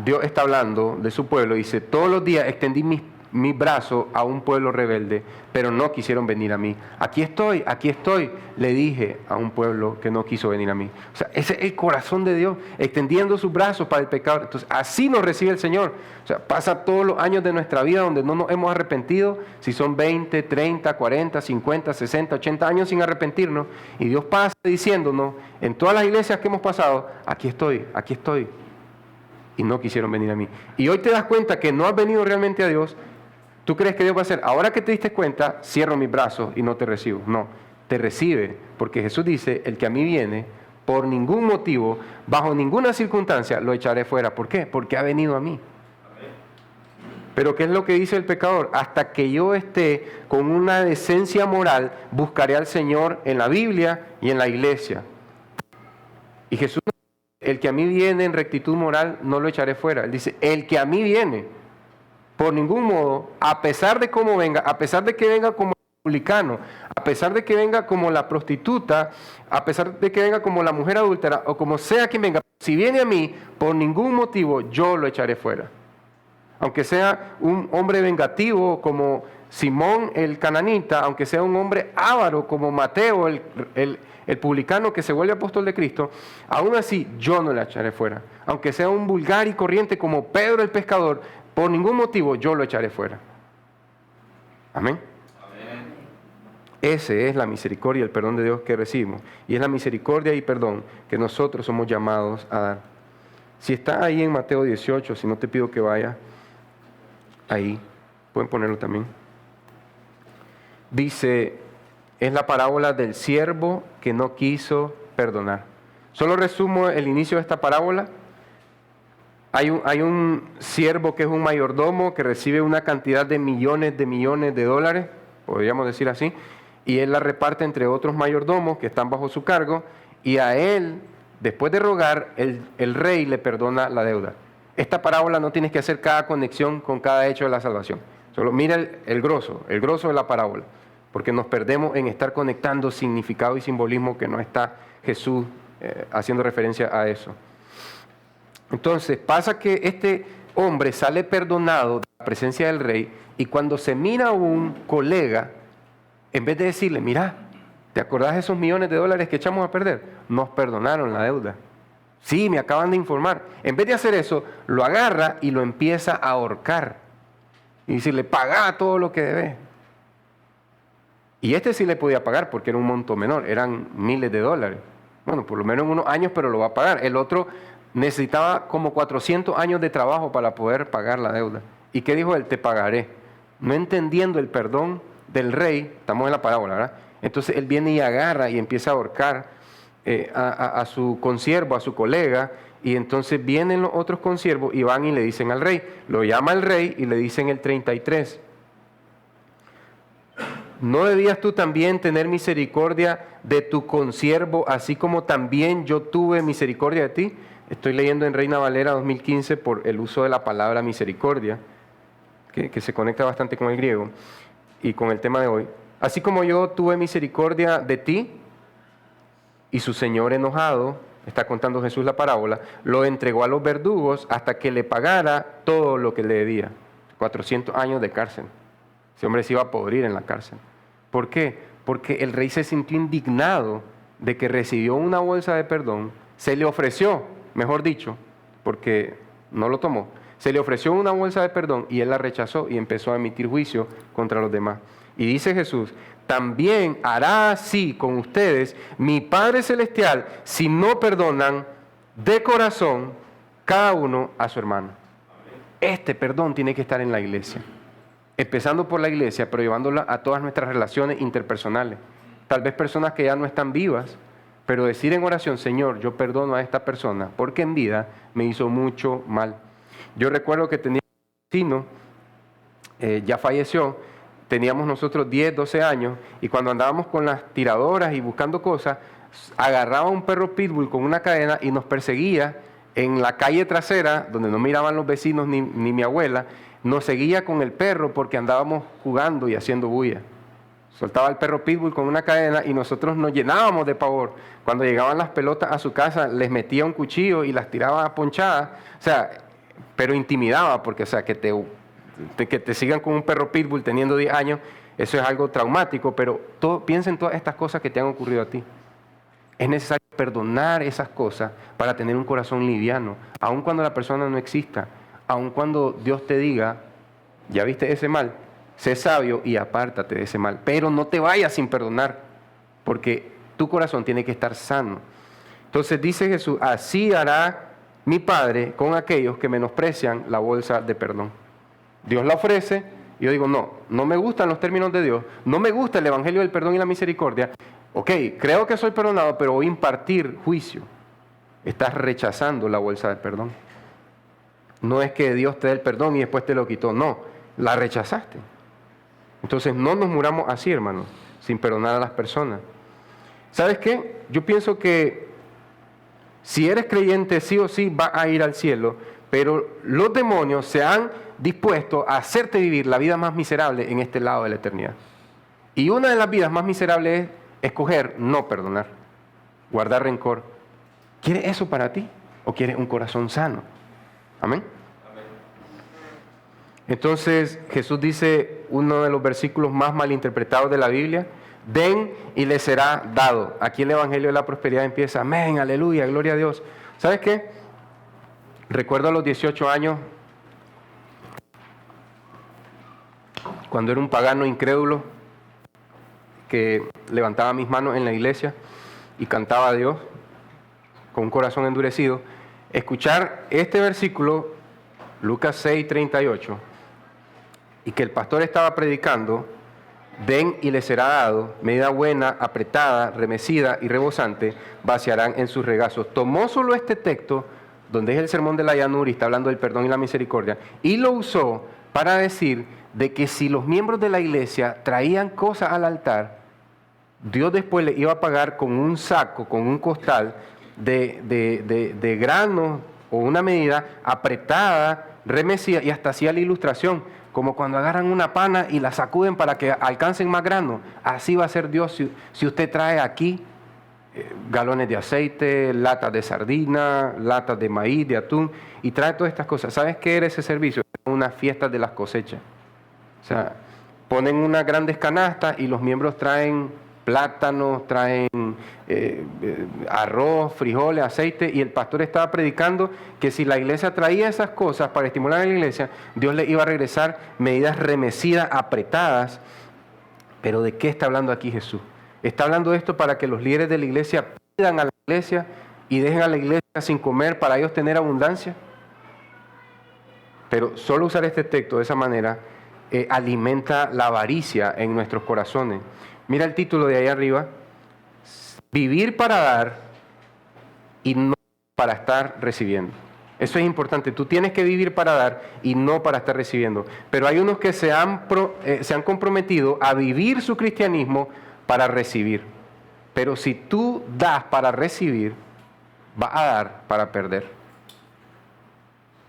Dios está hablando de su pueblo, dice: todos los días extendí mis brazos a un pueblo rebelde, pero no quisieron venir a mí. Aquí estoy, le dije a un pueblo que no quiso venir a mí. O sea, ese es el corazón de Dios, extendiendo sus brazos para el pecado. Entonces, así nos recibe el Señor. O sea, pasa todos los años de nuestra vida donde no nos hemos arrepentido, si son 20, 30, 40, 50, 60, 80 años sin arrepentirnos, y Dios pasa diciéndonos, en todas las iglesias que hemos pasado: aquí estoy. Y no quisieron venir a mí. Y hoy te das cuenta que no has venido realmente a Dios. ¿Tú crees que Dios va a hacer? Ahora que te diste cuenta, cierro mis brazos y no te recibo. No, te recibe, porque Jesús dice: el que a mí viene, por ningún motivo, bajo ninguna circunstancia, lo echaré fuera. ¿Por qué? Porque ha venido a mí. Pero ¿qué es lo que dice el pecador? Hasta que yo esté con una decencia moral, buscaré al Señor en la Biblia y en la iglesia. Y Jesús dice: el que a mí viene en rectitud moral, no lo echaré fuera. Él dice: el que a mí viene, por ningún modo, a pesar de cómo venga, a pesar de que venga como el publicano, a pesar de que venga como la prostituta, a pesar de que venga como la mujer adúltera, o como sea quien venga, si viene a mí, por ningún motivo yo lo echaré fuera. Aunque sea un hombre vengativo como Simón el cananita, aunque sea un hombre avaro como Mateo el publicano que se vuelve apóstol de Cristo, aún así yo no le echaré fuera. Aunque sea un vulgar y corriente como Pedro el pescador, por ningún motivo yo lo echaré fuera. Amén. Amén. Ese es la misericordia y el perdón de Dios que recibimos. Y es la misericordia y perdón que nosotros somos llamados a dar. Si está ahí en Mateo 18, si no te pido que vaya ahí, pueden ponerlo también. Dice, es la parábola del siervo que no quiso perdonar. Solo resumo el inicio de esta parábola. Hay un siervo que es un mayordomo que recibe una cantidad de millones de dólares, podríamos decir así, y él la reparte entre otros mayordomos que están bajo su cargo, y a él, después de rogar, el rey le perdona la deuda. Esta parábola no tienes que hacer cada conexión con cada hecho de la salvación. Solo mira el grosso de la parábola, porque nos perdemos en estar conectando significado y simbolismo que no está Jesús haciendo referencia a eso. Entonces pasa que este hombre sale perdonado de la presencia del rey, y cuando se mira a un colega, en vez de decirle: mira, ¿te acordás de esos millones de dólares que echamos a perder? Nos perdonaron la deuda. Sí, me acaban de informar. En vez de hacer eso, lo agarra y lo empieza a ahorcar y decirle: pagá todo lo que debes. Y este sí le podía pagar porque era un monto menor, eran miles de dólares. Bueno, por lo menos en unos años, pero lo va a pagar. El otro necesitaba como 400 años de trabajo para poder pagar la deuda. ¿Y qué dijo él? Te pagaré. No entendiendo el perdón del rey, estamos en la parábola, ¿verdad? Entonces él viene y agarra y empieza a ahorcar a su consiervo, a su colega, y entonces vienen los otros consiervos y van y le dicen al rey. Lo llama el rey y le dicen el 33. ¿No debías tú también tener misericordia de tu consiervo, así como también yo tuve misericordia de ti? Estoy leyendo en Reina Valera 2015 por el uso de la palabra misericordia, que se conecta bastante con el griego y con el tema de hoy. Así como yo tuve misericordia de ti, y su señor enojado, está contando Jesús la parábola, lo entregó a los verdugos hasta que le pagara todo lo que le debía. 400 años de cárcel. Ese hombre se iba a podrir en la cárcel. ¿Por qué? Porque el rey se sintió indignado de que recibió una bolsa de perdón, se le ofreció, mejor dicho, porque no lo tomó, se le ofreció una bolsa de perdón y él la rechazó y empezó a emitir juicio contra los demás. Y dice Jesús: también hará así con ustedes mi Padre Celestial si no perdonan de corazón, cada uno a su hermano. Este perdón tiene que estar en la iglesia. Empezando por la iglesia, pero llevándola a todas nuestras relaciones interpersonales. Tal vez personas que ya no están vivas, pero decir en oración, Señor, yo perdono a esta persona porque en vida me hizo mucho mal. Yo recuerdo que tenía un vecino, ya falleció, teníamos nosotros 10, 12 años, y cuando andábamos con las tiradoras y buscando cosas, agarraba un perro pitbull con una cadena y nos perseguía en la calle trasera, donde no miraban los vecinos ni mi abuela, nos seguía con el perro porque andábamos jugando y haciendo bulla. Soltaba el perro pitbull con una cadena y nosotros nos llenábamos de pavor. Cuando llegaban las pelotas a su casa, les metía un cuchillo y las tiraba ponchadas. O sea, pero intimidaba, porque o sea, que te sigan con un perro pitbull teniendo 10 años, eso es algo traumático, pero piensa en todas estas cosas que te han ocurrido a ti. Es necesario perdonar esas cosas para tener un corazón liviano, aun cuando la persona no exista, aun cuando Dios te diga, ya viste ese mal, sé sabio y apártate de ese mal, pero no te vayas sin perdonar, porque tu corazón tiene que estar sano. Entonces dice Jesús, así hará mi Padre con aquellos que menosprecian la bolsa de perdón. Dios la ofrece, y yo digo, no me gustan los términos de Dios, no me gusta el evangelio del perdón y la misericordia. Ok, creo que soy perdonado, pero voy a impartir juicio. Estás rechazando la bolsa de perdón. No es que Dios te dé el perdón y después te lo quitó, no, la rechazaste. Entonces no nos muramos así, hermanos, sin perdonar a las personas. ¿Sabes qué? Yo pienso que si eres creyente, sí o sí vas a ir al cielo, pero los demonios se han dispuesto a hacerte vivir la vida más miserable en este lado de la eternidad. Y una de las vidas más miserables es escoger no perdonar, guardar rencor. ¿Quieres eso para ti o quieres un corazón sano? Amén. Entonces Jesús dice, uno de los versículos más malinterpretados de la Biblia, den y les será dado. Aquí el Evangelio de la Prosperidad empieza, amén, aleluya, gloria a Dios. ¿Sabes qué? Recuerdo a los 18 años, cuando era un pagano incrédulo, que levantaba mis manos en la iglesia y cantaba a Dios con un corazón endurecido, escuchar este versículo, Lucas 6:38, y que el pastor estaba predicando, den y les será dado, medida buena, apretada, remecida y rebosante, vaciarán en sus regazos. Tomó solo este texto, donde es el sermón de la llanura y está hablando del perdón y la misericordia, y lo usó para decir de que si los miembros de la iglesia traían cosas al altar, Dios después les iba a pagar con un saco, con un costal de grano o una medida apretada, remecida, y hasta hacía la ilustración, como cuando agarran una pana y la sacuden para que alcancen más grano. Así va a ser Dios si usted trae aquí galones de aceite, latas de sardina, latas de maíz, de atún, y trae todas estas cosas. ¿Sabes qué era ese servicio? Unas fiestas de las cosechas. O sea, ponen unas grandes canastas y los miembros traen plátanos, traen arroz, frijoles, aceite, y el pastor estaba predicando que si la iglesia traía esas cosas para estimular a la iglesia, Dios le iba a regresar medidas remecidas, apretadas. Pero ¿de qué está hablando aquí Jesús? ¿Está hablando esto para que los líderes de la iglesia pidan a la iglesia y dejen a la iglesia sin comer para ellos tener abundancia? Pero solo usar este texto de esa manera alimenta la avaricia en nuestros corazones. Mira el título de ahí arriba, vivir para dar y no para estar recibiendo. Eso es importante, tú tienes que vivir para dar y no para estar recibiendo. Pero hay unos que se han comprometido a vivir su cristianismo para recibir. Pero si tú das para recibir, vas a dar para perder.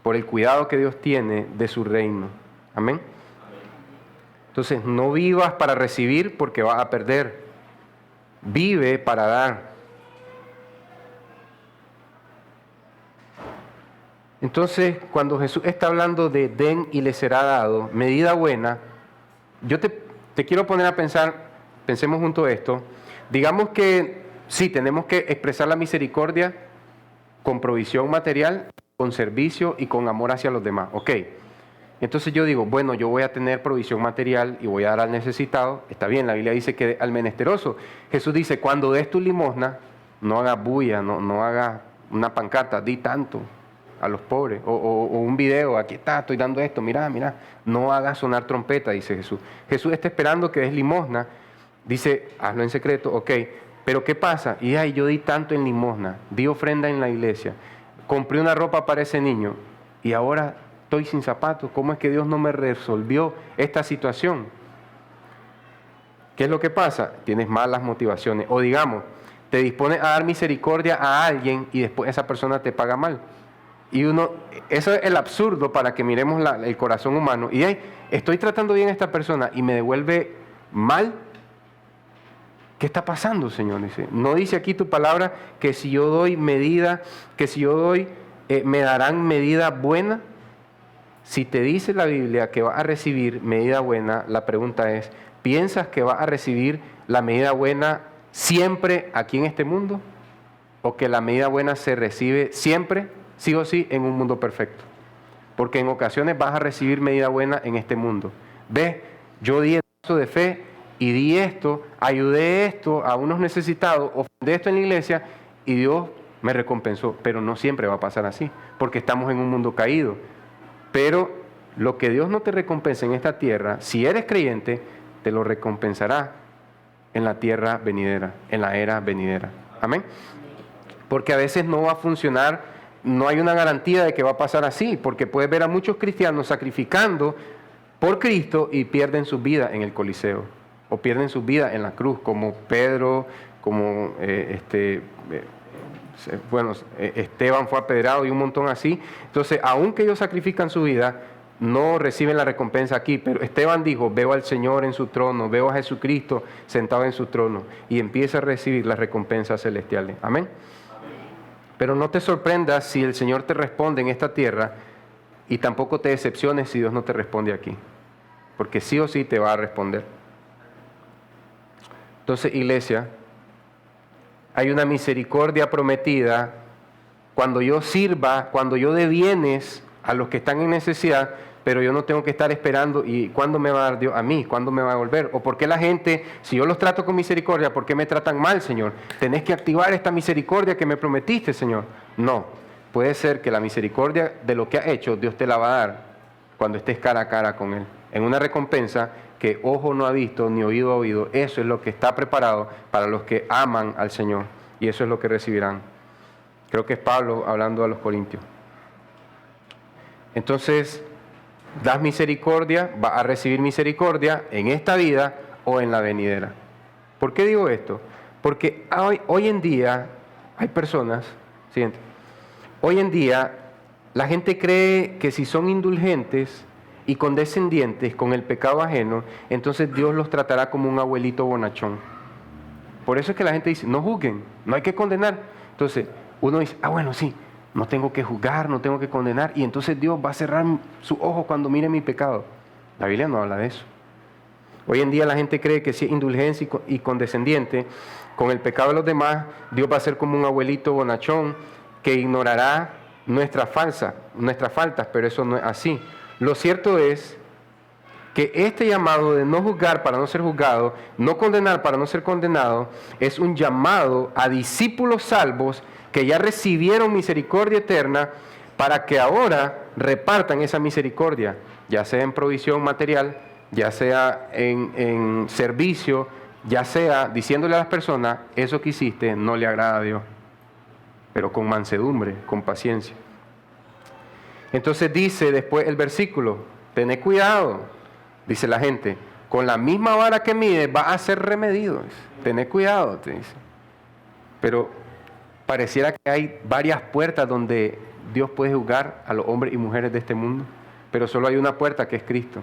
Por el cuidado que Dios tiene de su reino. Amén. Entonces, no vivas para recibir porque vas a perder. Vive para dar. Entonces, cuando Jesús está hablando de den y les será dado, medida buena, yo te quiero poner a pensar, pensemos junto a esto, digamos que sí, tenemos que expresar la misericordia con provisión material, con servicio y con amor hacia los demás. Ok. Entonces yo digo, bueno, yo voy a tener provisión material y voy a dar al necesitado. Está bien, la Biblia dice que al menesteroso. Jesús dice, cuando des tu limosna, no hagas bulla, no hagas una pancarta, di tanto a los pobres, o un video, aquí está, estoy dando esto, mira, no hagas sonar trompeta, dice Jesús. Jesús está esperando que des limosna, dice, hazlo en secreto, ok, pero ¿qué pasa? Y ay, yo di tanto en limosna, di ofrenda en la iglesia, compré una ropa para ese niño y ahora estoy sin zapatos. ¿Cómo es que Dios no me resolvió esta situación? ¿Qué es lo que pasa? Tienes malas motivaciones, o digamos, te dispones a dar misericordia a alguien y después esa persona te paga mal. Y eso es el absurdo para que miremos el corazón humano. Y estoy tratando bien a esta persona y me devuelve mal. ¿Qué está pasando, Señor? Dice, no dice aquí tu palabra que si yo doy medida, que si yo doy, me darán medida buena. Si te dice la Biblia que vas a recibir medida buena, la pregunta es, ¿piensas que vas a recibir la medida buena siempre aquí en este mundo? ¿O que la medida buena se recibe siempre, sí o sí, en un mundo perfecto? Porque en ocasiones vas a recibir medida buena en este mundo. ¿Ves? Yo di el paso de fe y di esto, ayudé esto a unos necesitados, ofrendé esto en la iglesia y Dios me recompensó. Pero no siempre va a pasar así, porque estamos en un mundo caído. Pero lo que Dios no te recompensa en esta tierra, si eres creyente, te lo recompensará en la tierra venidera, en la era venidera. Amén. Porque a veces no va a funcionar, no hay una garantía de que va a pasar así, porque puedes ver a muchos cristianos sacrificando por Cristo y pierden su vida en el Coliseo, o pierden su vida en la cruz, como Pedro, como Esteban fue apedreado y un montón así. Entonces, aunque ellos sacrifican su vida, no reciben la recompensa aquí, pero Esteban dijo, veo al Señor en su trono, veo a Jesucristo sentado en su trono, y empieza a recibir las recompensas celestiales. Amén. Pero no te sorprendas si el Señor te responde en esta tierra, y tampoco te decepciones si Dios no te responde aquí, porque sí o sí te va a responder. Entonces, iglesia, hay una misericordia prometida cuando yo sirva, cuando yo dé bienes a los que están en necesidad, pero yo no tengo que estar esperando, ¿y cuándo me va a dar Dios a mí? ¿Cuándo me va a devolver? ¿O por qué la gente, si yo los trato con misericordia, por qué me tratan mal, Señor? Tenés que activar esta misericordia que me prometiste, Señor. No, puede ser que la misericordia de lo que ha hecho, Dios te la va a dar cuando estés cara a cara con Él, en una recompensa que ojo no ha visto, ni oído ha oído. Eso es lo que está preparado para los que aman al Señor, y eso es lo que recibirán. Creo que es Pablo hablando a los Corintios. Entonces, das misericordia, vas a recibir misericordia en esta vida o en la venidera. ¿Por qué digo esto? Porque hoy en día hay personas, siguiente, hoy en día la gente cree que si son indulgentes y condescendientes con el pecado ajeno, entonces Dios los tratará como un abuelito bonachón. Por eso es que la gente dice, no juzguen, no hay que condenar. Entonces, uno dice, bueno, sí, no tengo que juzgar, no tengo que condenar, y entonces Dios va a cerrar sus ojos cuando mire mi pecado. La Biblia no habla de eso. Hoy en día la gente cree que si es indulgente y condescendiente con el pecado de los demás, Dios va a ser como un abuelito bonachón que ignorará nuestras faltas, pero eso no es así. Lo cierto es que este llamado de no juzgar para no ser juzgado, no condenar para no ser condenado, es un llamado a discípulos salvos que ya recibieron misericordia eterna para que ahora repartan esa misericordia, ya sea en provisión material, ya sea en servicio, ya sea diciéndole a las personas, eso que hiciste no le agrada a Dios, pero con mansedumbre, con paciencia. Entonces dice después el versículo, tened cuidado, dice la gente, con la misma vara que mide va a ser remedido. Tened cuidado, te dice. Pero pareciera que hay varias puertas donde Dios puede juzgar a los hombres y mujeres de este mundo, pero solo hay una puerta que es Cristo.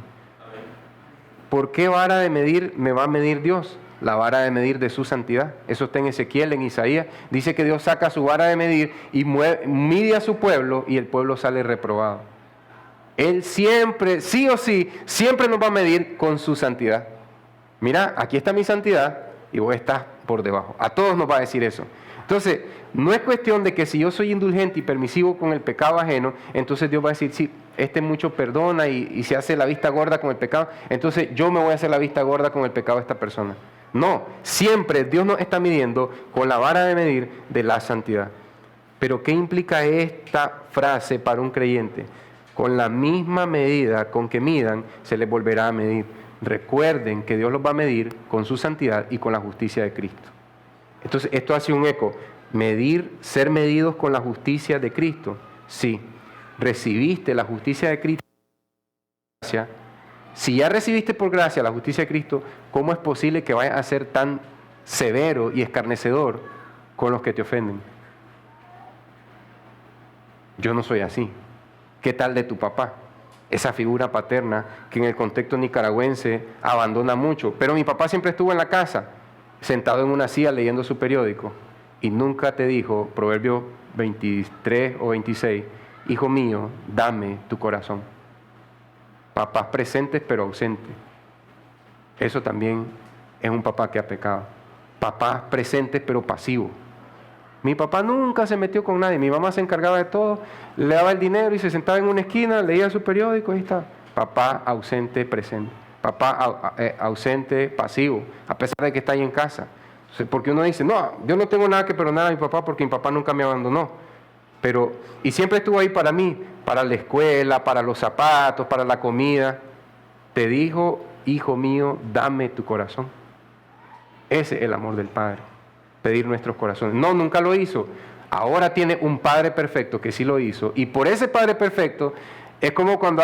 ¿Por qué vara de medir me va a medir Dios? La vara de medir de su santidad. Eso está en Ezequiel, en Isaías. Dice que Dios saca su vara de medir y mide a su pueblo y el pueblo sale reprobado. Él siempre, sí o sí, siempre nos va a medir con su santidad. Mira, aquí está mi santidad y vos estás por debajo. A todos nos va a decir eso. Entonces, no es cuestión de que si yo soy indulgente y permisivo con el pecado ajeno, entonces Dios va a decir, sí, mucho perdona y se hace la vista gorda con el pecado, entonces yo me voy a hacer la vista gorda con el pecado de esta persona. No, siempre Dios nos está midiendo con la vara de medir de la santidad. Pero ¿qué implica esta frase para un creyente? Con la misma medida con que midan, se les volverá a medir. Recuerden que Dios los va a medir con su santidad y con la justicia de Cristo. Entonces, esto hace un eco. Medir, ser medidos con la justicia de Cristo. Sí, recibiste la justicia de Cristo. Si ya recibiste por gracia la justicia de Cristo, ¿cómo es posible que vayas a ser tan severo y escarnecedor con los que te ofenden? Yo no soy así. ¿Qué tal de tu papá? Esa figura paterna que en el contexto nicaragüense abandona mucho. Pero mi papá siempre estuvo en la casa, sentado en una silla leyendo su periódico, y nunca te dijo, Proverbios 23 o 26, hijo mío, dame tu corazón. Papás presentes pero ausentes. Eso también es un papá que ha pecado. Papás presentes pero pasivos. Mi papá nunca se metió con nadie. Mi mamá se encargaba de todo, le daba el dinero y se sentaba en una esquina, leía su periódico y ahí está. Papá ausente, presente. Papá ausente, pasivo, a pesar de que está ahí en casa. Porque uno dice, no, yo no tengo nada que perdonar a mi papá porque mi papá nunca me abandonó. Y siempre estuvo ahí para mí, para la escuela, para los zapatos, para la comida. Te dijo, hijo mío, dame tu corazón. Ese es el amor del Padre, pedir nuestros corazones. No, nunca lo hizo. Ahora tiene un Padre perfecto que sí lo hizo. Y por ese Padre perfecto, es como cuando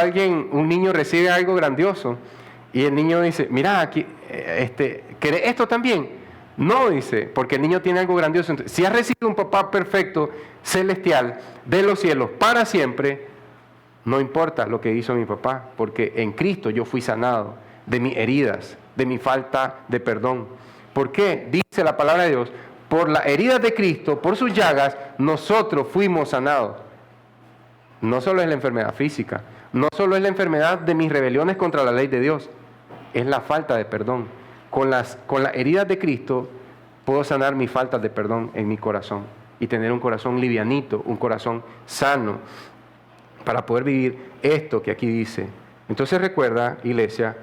un niño recibe algo grandioso y el niño dice, mira, aquí, ¿querés esto también? No, dice, porque el niño tiene algo grandioso. Entonces, si has recibido un papá perfecto, celestial, de los cielos, para siempre, no importa lo que hizo mi papá, porque en Cristo yo fui sanado de mis heridas, de mi falta de perdón. ¿Por qué? Dice la palabra de Dios, por las heridas de Cristo, por sus llagas, nosotros fuimos sanados. No solo es la enfermedad física, no solo es la enfermedad de mis rebeliones contra la ley de Dios, es la falta de perdón. Con las heridas de Cristo puedo sanar mis faltas de perdón en mi corazón y tener un corazón livianito, un corazón sano para poder vivir esto que aquí dice. Entonces recuerda, iglesia,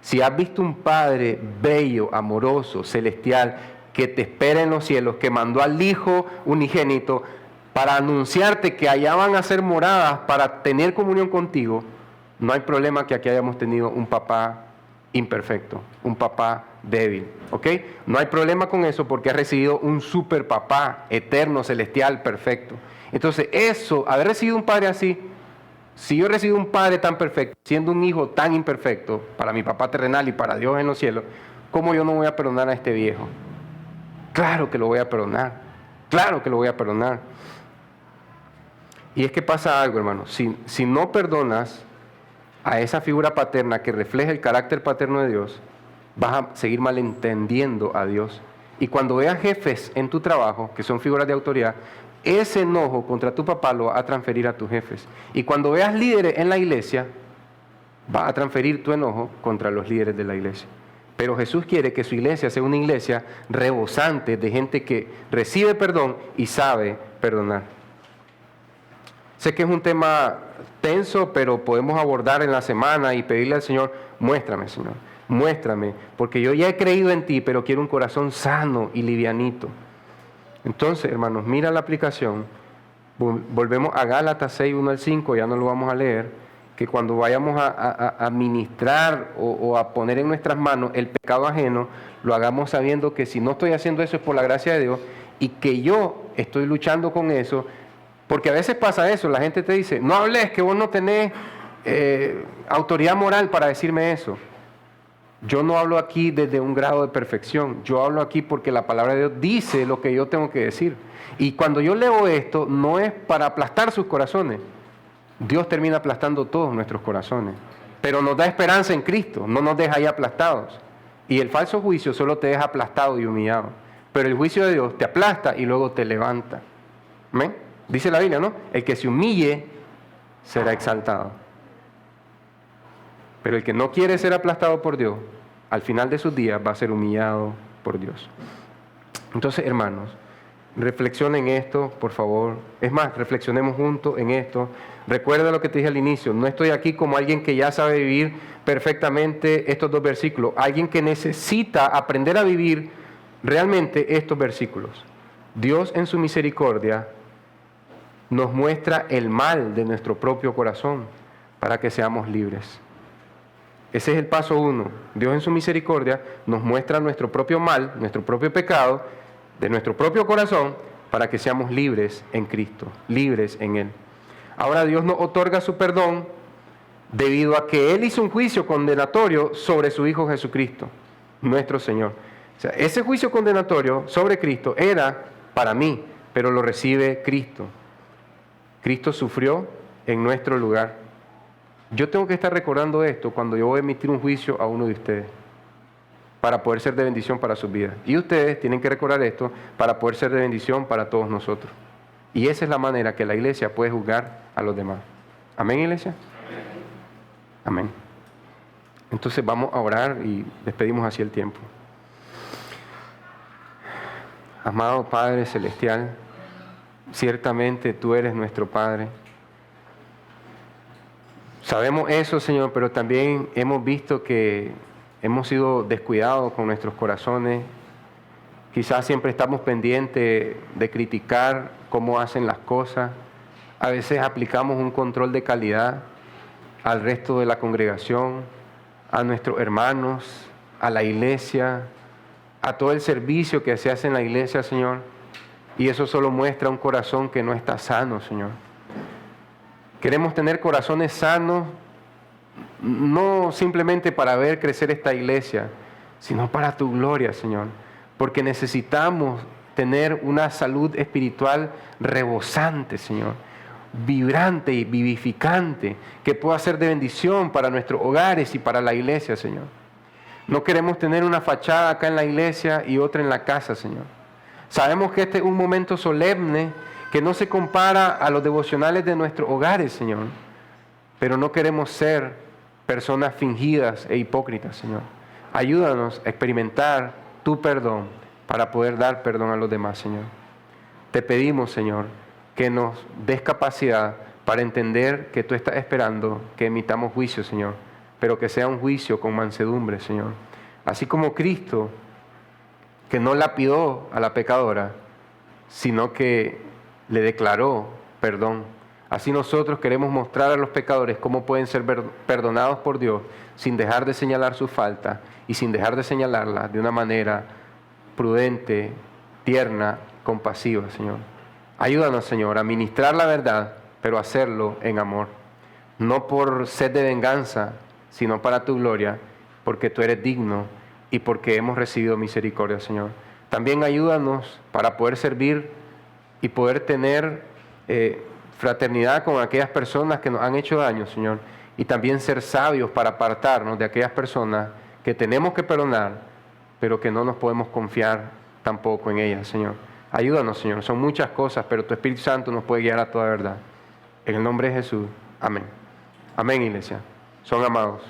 si has visto un Padre bello, amoroso, celestial, que te espera en los cielos, que mandó al Hijo unigénito para anunciarte que allá van a ser moradas para tener comunión contigo, no hay problema que aquí hayamos tenido un papá imperfecto, un papá débil, ¿ok? No hay problema con eso porque has recibido un super papá eterno, celestial, perfecto. Entonces eso, haber recibido un padre así, si yo he recibido un padre tan perfecto, siendo un hijo tan imperfecto para mi papá terrenal y para Dios en los cielos, ¿cómo yo no voy a perdonar a este viejo? Claro que lo voy a perdonar, claro que lo voy a perdonar. Y es que pasa algo, hermano, si no perdonas a esa figura paterna que refleja el carácter paterno de Dios, vas a seguir malentendiendo a Dios. Y cuando veas jefes en tu trabajo, que son figuras de autoridad, ese enojo contra tu papá lo vas a transferir a tus jefes. Y cuando veas líderes en la iglesia, vas a transferir tu enojo contra los líderes de la iglesia. Pero Jesús quiere que su iglesia sea una iglesia rebosante de gente que recibe perdón y sabe perdonar. Sé que es un tema tenso, pero podemos abordar en la semana y pedirle al Señor, muéstrame, Señor, muéstrame, porque yo ya he creído en ti, pero quiero un corazón sano y livianito. Entonces, hermanos, mira la aplicación. Volvemos a Gálatas 6, 1 al 5, ya no lo vamos a leer, que cuando vayamos a ministrar o a poner en nuestras manos el pecado ajeno, lo hagamos sabiendo que si no estoy haciendo eso es por la gracia de Dios y que yo estoy luchando con eso. Porque a veces pasa eso, la gente te dice, no hables, que vos no tenés autoridad moral para decirme eso. Yo no hablo aquí desde un grado de perfección, yo hablo aquí porque la palabra de Dios dice lo que yo tengo que decir. Y cuando yo leo esto, no es para aplastar sus corazones. Dios termina aplastando todos nuestros corazones, pero nos da esperanza en Cristo, no nos deja ahí aplastados. Y el falso juicio solo te deja aplastado y humillado, pero el juicio de Dios te aplasta y luego te levanta. ¿Amén? Dice la Biblia, ¿no? El que se humille será exaltado. Pero el que no quiere ser aplastado por Dios, al final de sus días va a ser humillado por Dios. Entonces, hermanos, reflexionen esto, por favor. Es más, reflexionemos juntos en esto. Recuerda lo que te dije al inicio. No estoy aquí como alguien que ya sabe vivir perfectamente estos dos versículos. Alguien que necesita aprender a vivir realmente estos versículos. Dios en su misericordia nos muestra el mal de nuestro propio corazón para que seamos libres. Ese es el paso 1. Dios en su misericordia nos muestra nuestro propio mal, nuestro propio pecado, de nuestro propio corazón, para que seamos libres en Cristo, libres en Él. Ahora Dios nos otorga su perdón debido a que Él hizo un juicio condenatorio sobre su Hijo Jesucristo, nuestro Señor. O sea, ese juicio condenatorio sobre Cristo era para mí, pero lo recibe Cristo. Cristo sufrió en nuestro lugar. Yo tengo que estar recordando esto cuando yo voy a emitir un juicio a uno de ustedes, para poder ser de bendición para sus vidas. Y ustedes tienen que recordar esto para poder ser de bendición para todos nosotros. Y esa es la manera que la iglesia puede juzgar a los demás. ¿Amén, iglesia? Amén. Entonces vamos a orar y despedimos así el tiempo. Amado Padre Celestial, ciertamente tú eres nuestro Padre. Sabemos eso, Señor, pero también hemos visto que hemos sido descuidados con nuestros corazones. Quizás siempre estamos pendientes de criticar cómo hacen las cosas. A veces aplicamos un control de calidad al resto de la congregación, a nuestros hermanos, a la iglesia, a todo el servicio que se hace en la iglesia, Señor. Y eso solo muestra un corazón que no está sano, Señor. Queremos tener corazones sanos, no simplemente para ver crecer esta iglesia, sino para tu gloria, Señor. Porque necesitamos tener una salud espiritual rebosante, Señor, vibrante y vivificante, que pueda ser de bendición para nuestros hogares y para la iglesia, Señor. No queremos tener una fachada acá en la iglesia y otra en la casa, Señor. Sabemos que este es un momento solemne que no se compara a los devocionales de nuestros hogares, Señor. Pero no queremos ser personas fingidas e hipócritas, Señor. Ayúdanos a experimentar tu perdón para poder dar perdón a los demás, Señor. Te pedimos, Señor, que nos des capacidad para entender que tú estás esperando que emitamos juicio, Señor, pero que sea un juicio con mansedumbre, Señor. Así como Cristo, que no lapidó a la pecadora, sino que le declaró perdón. Así nosotros queremos mostrar a los pecadores cómo pueden ser perdonados por Dios sin dejar de señalar su falta y sin dejar de señalarla de una manera prudente, tierna, compasiva, Señor. Ayúdanos, Señor, a ministrar la verdad, pero hacerlo en amor. No por sed de venganza, sino para tu gloria, porque tú eres digno y porque hemos recibido misericordia, Señor. También ayúdanos para poder servir y poder tener fraternidad con aquellas personas que nos han hecho daño, Señor. Y también ser sabios para apartarnos de aquellas personas que tenemos que perdonar, pero que no nos podemos confiar tampoco en ellas, Señor. Ayúdanos, Señor. Son muchas cosas, pero tu Espíritu Santo nos puede guiar a toda verdad. En el nombre de Jesús. Amén. Amén, iglesia. Son amados.